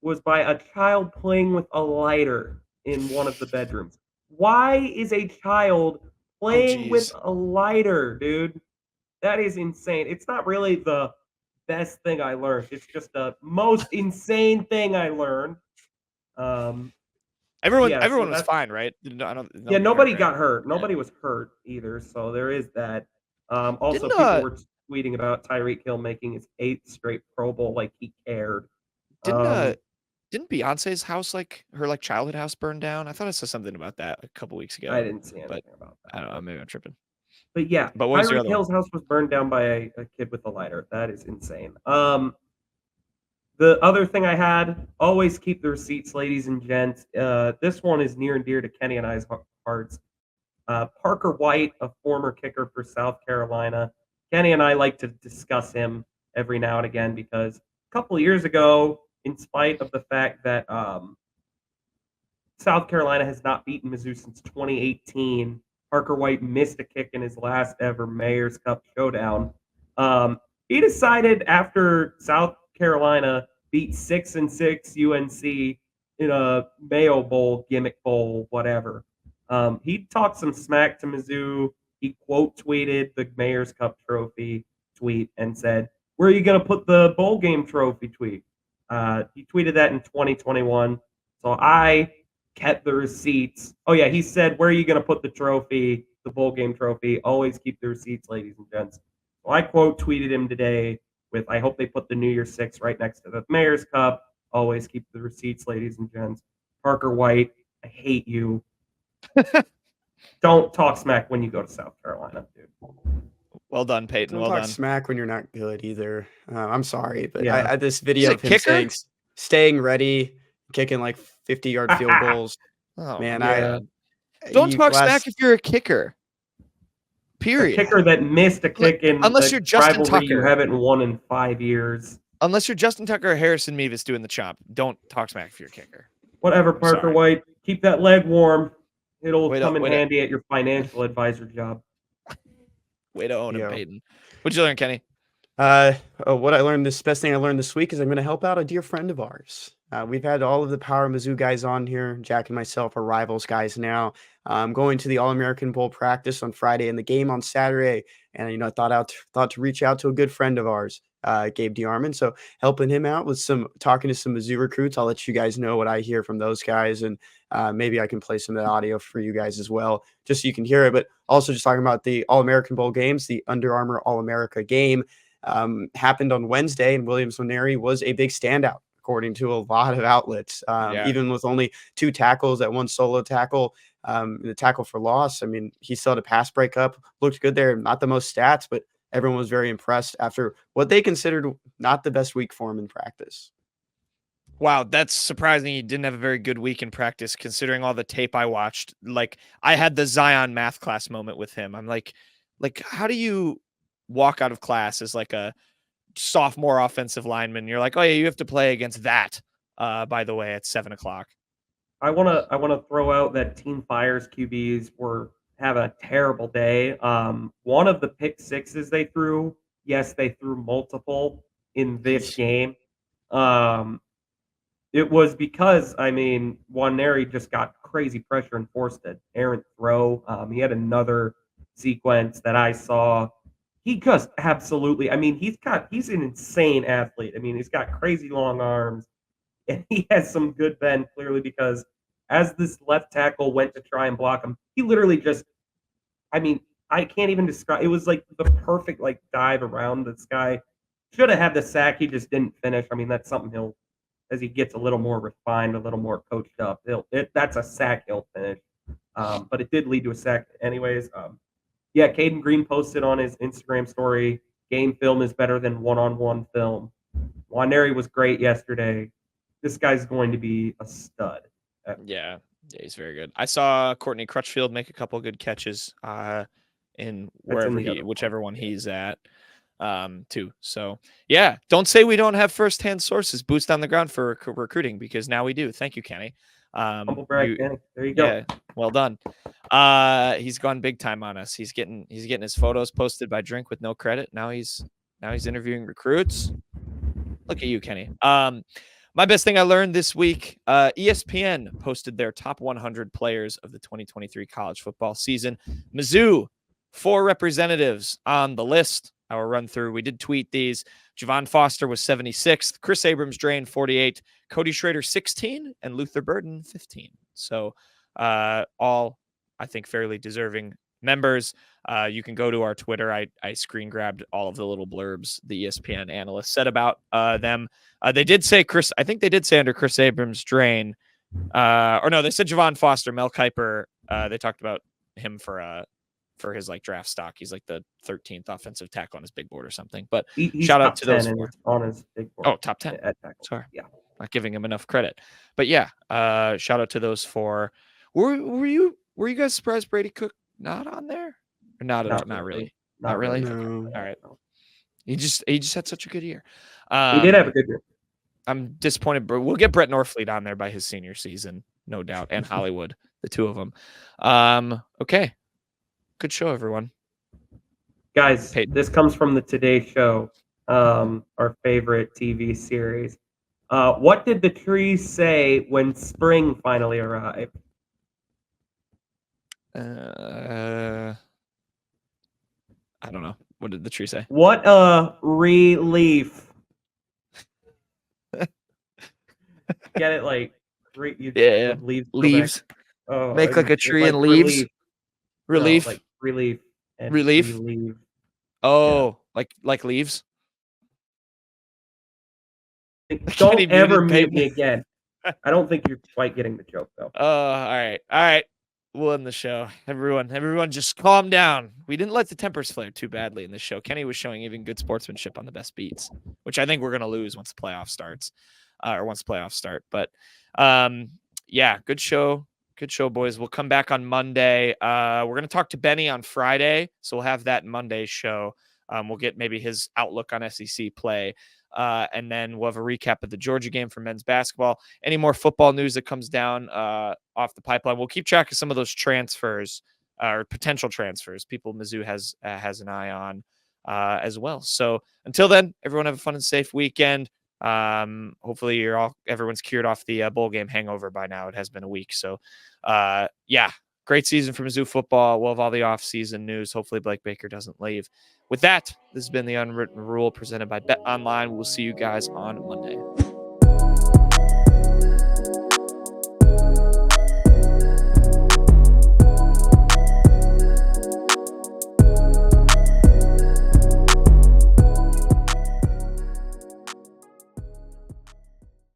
was by a child playing with a lighter in one of the bedrooms. Why is a child playing with a lighter, dude? That is insane. It's not really the best thing I learned. It's just the most insane thing I learned. Everyone was fine, right? Nobody got hurt. Nobody was hurt either. So there is that. Also, people were tweeting about Tyreek Hill making his 8th straight Pro Bowl like he cared. Didn't Beyonce's house, like her like childhood house, burn down? I thought I saw something about that a couple weeks ago. I didn't see anything about that. I don't know. Maybe I'm tripping. But yeah, but Tyreek Hill's house was burned down by a kid with a lighter. That is insane. The other thing I had, always keep the receipts, ladies and gents. This one is near and dear to Kenny and I's hearts. Parker White, a former kicker for South Carolina. Kenny and I like to discuss him every now and again because a couple of years ago, in spite of the fact that South Carolina has not beaten Mizzou since 2018, Parker White missed a kick in his last ever Mayor's Cup showdown. He decided after South Carolina beat 6-6 UNC in a Mayo Bowl, gimmick bowl, whatever. He talked some smack to Mizzou. He quote tweeted the Mayor's Cup trophy tweet and said, "Where are you going to put the bowl game trophy?" tweet. He tweeted that in 2021. So I kept the receipts. Oh yeah, he said, "Where are you going to put the trophy, the bowl game trophy? Always keep the receipts, ladies and gents." So I quote tweeted him today with, "I hope they put the New Year's 6 right next to the Mayor's Cup. Always keep the receipts, ladies and gents." Parker White, I hate you. Don't talk smack when you go to South Carolina, dude. Well done, Peyton. Don't well talk done. Smack when you're not good either. I'm sorry, but Yeah. I had this video of him saying, staying ready, kicking like 50-yard field goals. Oh man, yeah. Don't talk smack if you're a kicker. Period. A kicker that missed a kick in unless you're Justin rivalry you Tucker. haven't won in 5 years. Unless you're Justin Tucker or Harrison Mevis doing the chop. Don't talk smack if you're a kicker. Whatever, Parker White. Keep that leg warm. It'll come in wait handy at your financial advisor job. Way to own him, Peyton. What'd you learn, Kenny? What I learned, best thing I learned this week is I'm going to help out a dear friend of ours. We've had all of the Power Mizzou guys on here. Jack and myself are rivals guys now. I'm going to the All-American Bowl practice on Friday and the game on Saturday. And, I thought to reach out to a good friend of ours, Gabe DeArmond. So helping him out with talking to some Mizzou recruits. I'll let you guys know what I hear from those guys. And maybe I can play some of that audio for you guys as well, just so you can hear it. But also just talking about the All-American Bowl games, the Under Armour All-America game happened on Wednesday, and Williams-Nwaneri was a big standout, according to a lot of outlets, even with only 2 tackles, that one solo tackle, the tackle for loss. I mean, he still had a pass breakup, looked good there. Not the most stats, but everyone was very impressed after what they considered not the best week for him in practice. Wow, that's surprising. He didn't have a very good week in practice, considering all the tape I watched. Like, I had the Zion math class moment with him. I'm like, how do you walk out of class as like a sophomore offensive lineman? You're like, oh yeah, you have to play against that. By the way, at 7:00. I want to throw out that Team Fire's QBs have a terrible day. One of the pick sixes they threw, yes, they threw multiple in this game. It was because, Waneri just got crazy pressure and forced an errant throw. He had another sequence that I saw. He just absolutely, he's an insane athlete. He's got crazy long arms, and he has some good bend, clearly, because as this left tackle went to try and block him, he literally just, I can't even describe. It was like the perfect dive around this guy. Should have had the sack. He just didn't finish. That's something as he gets a little more refined, a little more coached up, that's a sack he'll finish. But it did lead to a sack anyways. Caden Green posted on his Instagram story, game film is better than one-on-one film. Waneri was great yesterday. This guy's going to be a stud. Yeah, he's very good. I saw Courtney Crutchfield make a couple good catches in whichever one he's at too. So yeah, don't say we don't have firsthand sources, boots on the ground for recruiting, because now we do. Thank you, Kenny. Humble brag, Kenny. There you go. Yeah, well done. He's gone big time on us. He's getting his photos posted by Drink with no credit. Now he's interviewing recruits. Look at you, Kenny. My best thing I learned this week, ESPN posted their top 100 players of the 2023 college football season. Mizzou, 4 representatives on the list. I will run through. We did tweet these. Javon Foster was 76th, Kris Abrams-Draine 48, Cody Schrader 16, and Luther Burden 15. So all, I think, fairly deserving members. You can go to our Twitter. I screen grabbed all of the little blurbs the ESPN analysts said about them. They did say I think they did say under Kris Abrams-Draine, or no, they said Javon Foster, Mel Kiper. They talked about him for his draft stock. He's like the 13th offensive tackle on his big board or something. But he's shout out to those on his big board. Oh, top 10 at tackle. Sorry, yeah, not giving him enough credit. But yeah, shout out to those 4. Were you guys surprised Brady Cook not on there? Or not really. Not really. No. All right. He just had such a good year. He did have a good year. I'm disappointed, but we'll get Brett Norfleet on there by his senior season, no doubt, and Hollywood, the two of them. Okay. Good show, everyone. Guys, this comes from the Today Show, our favorite TV series. What did the trees say when spring finally arrived? I don't know. What did the tree say? What a relief. Get it? Yeah. Leaves. Oh, make a tree and leaves. Relief. No, relief. And relief. Relief. Oh, yeah. like leaves. Don't ever mute me again. I don't think you're quite getting the joke, though. All right. We'll end the show. Everyone just calm down. We didn't let the tempers flare too badly in this show. Kenny was showing even good sportsmanship on the best beats, which I think we're going to lose once the playoff starts, or once the playoffs start. But yeah, good show. Good show, boys. We'll come back on Monday. We're going to talk to Benny on Friday, so we'll have that Monday show. We'll get maybe his outlook on SEC play. And then we'll have a recap of the Georgia game for men's basketball. Any more football news that comes down off the pipeline, we'll keep track of some of those transfers or potential transfers. People Mizzou has an eye on as well. So until then, everyone have a fun and safe weekend. Hopefully everyone's cured off the bowl game hangover by now. It has been a week. So yeah, great season for Mizzou football. We'll have all the off-season news. Hopefully Blake Baker doesn't leave. With that, this has been the Unwritten Rule presented by Bet Online. We'll see you guys on Monday.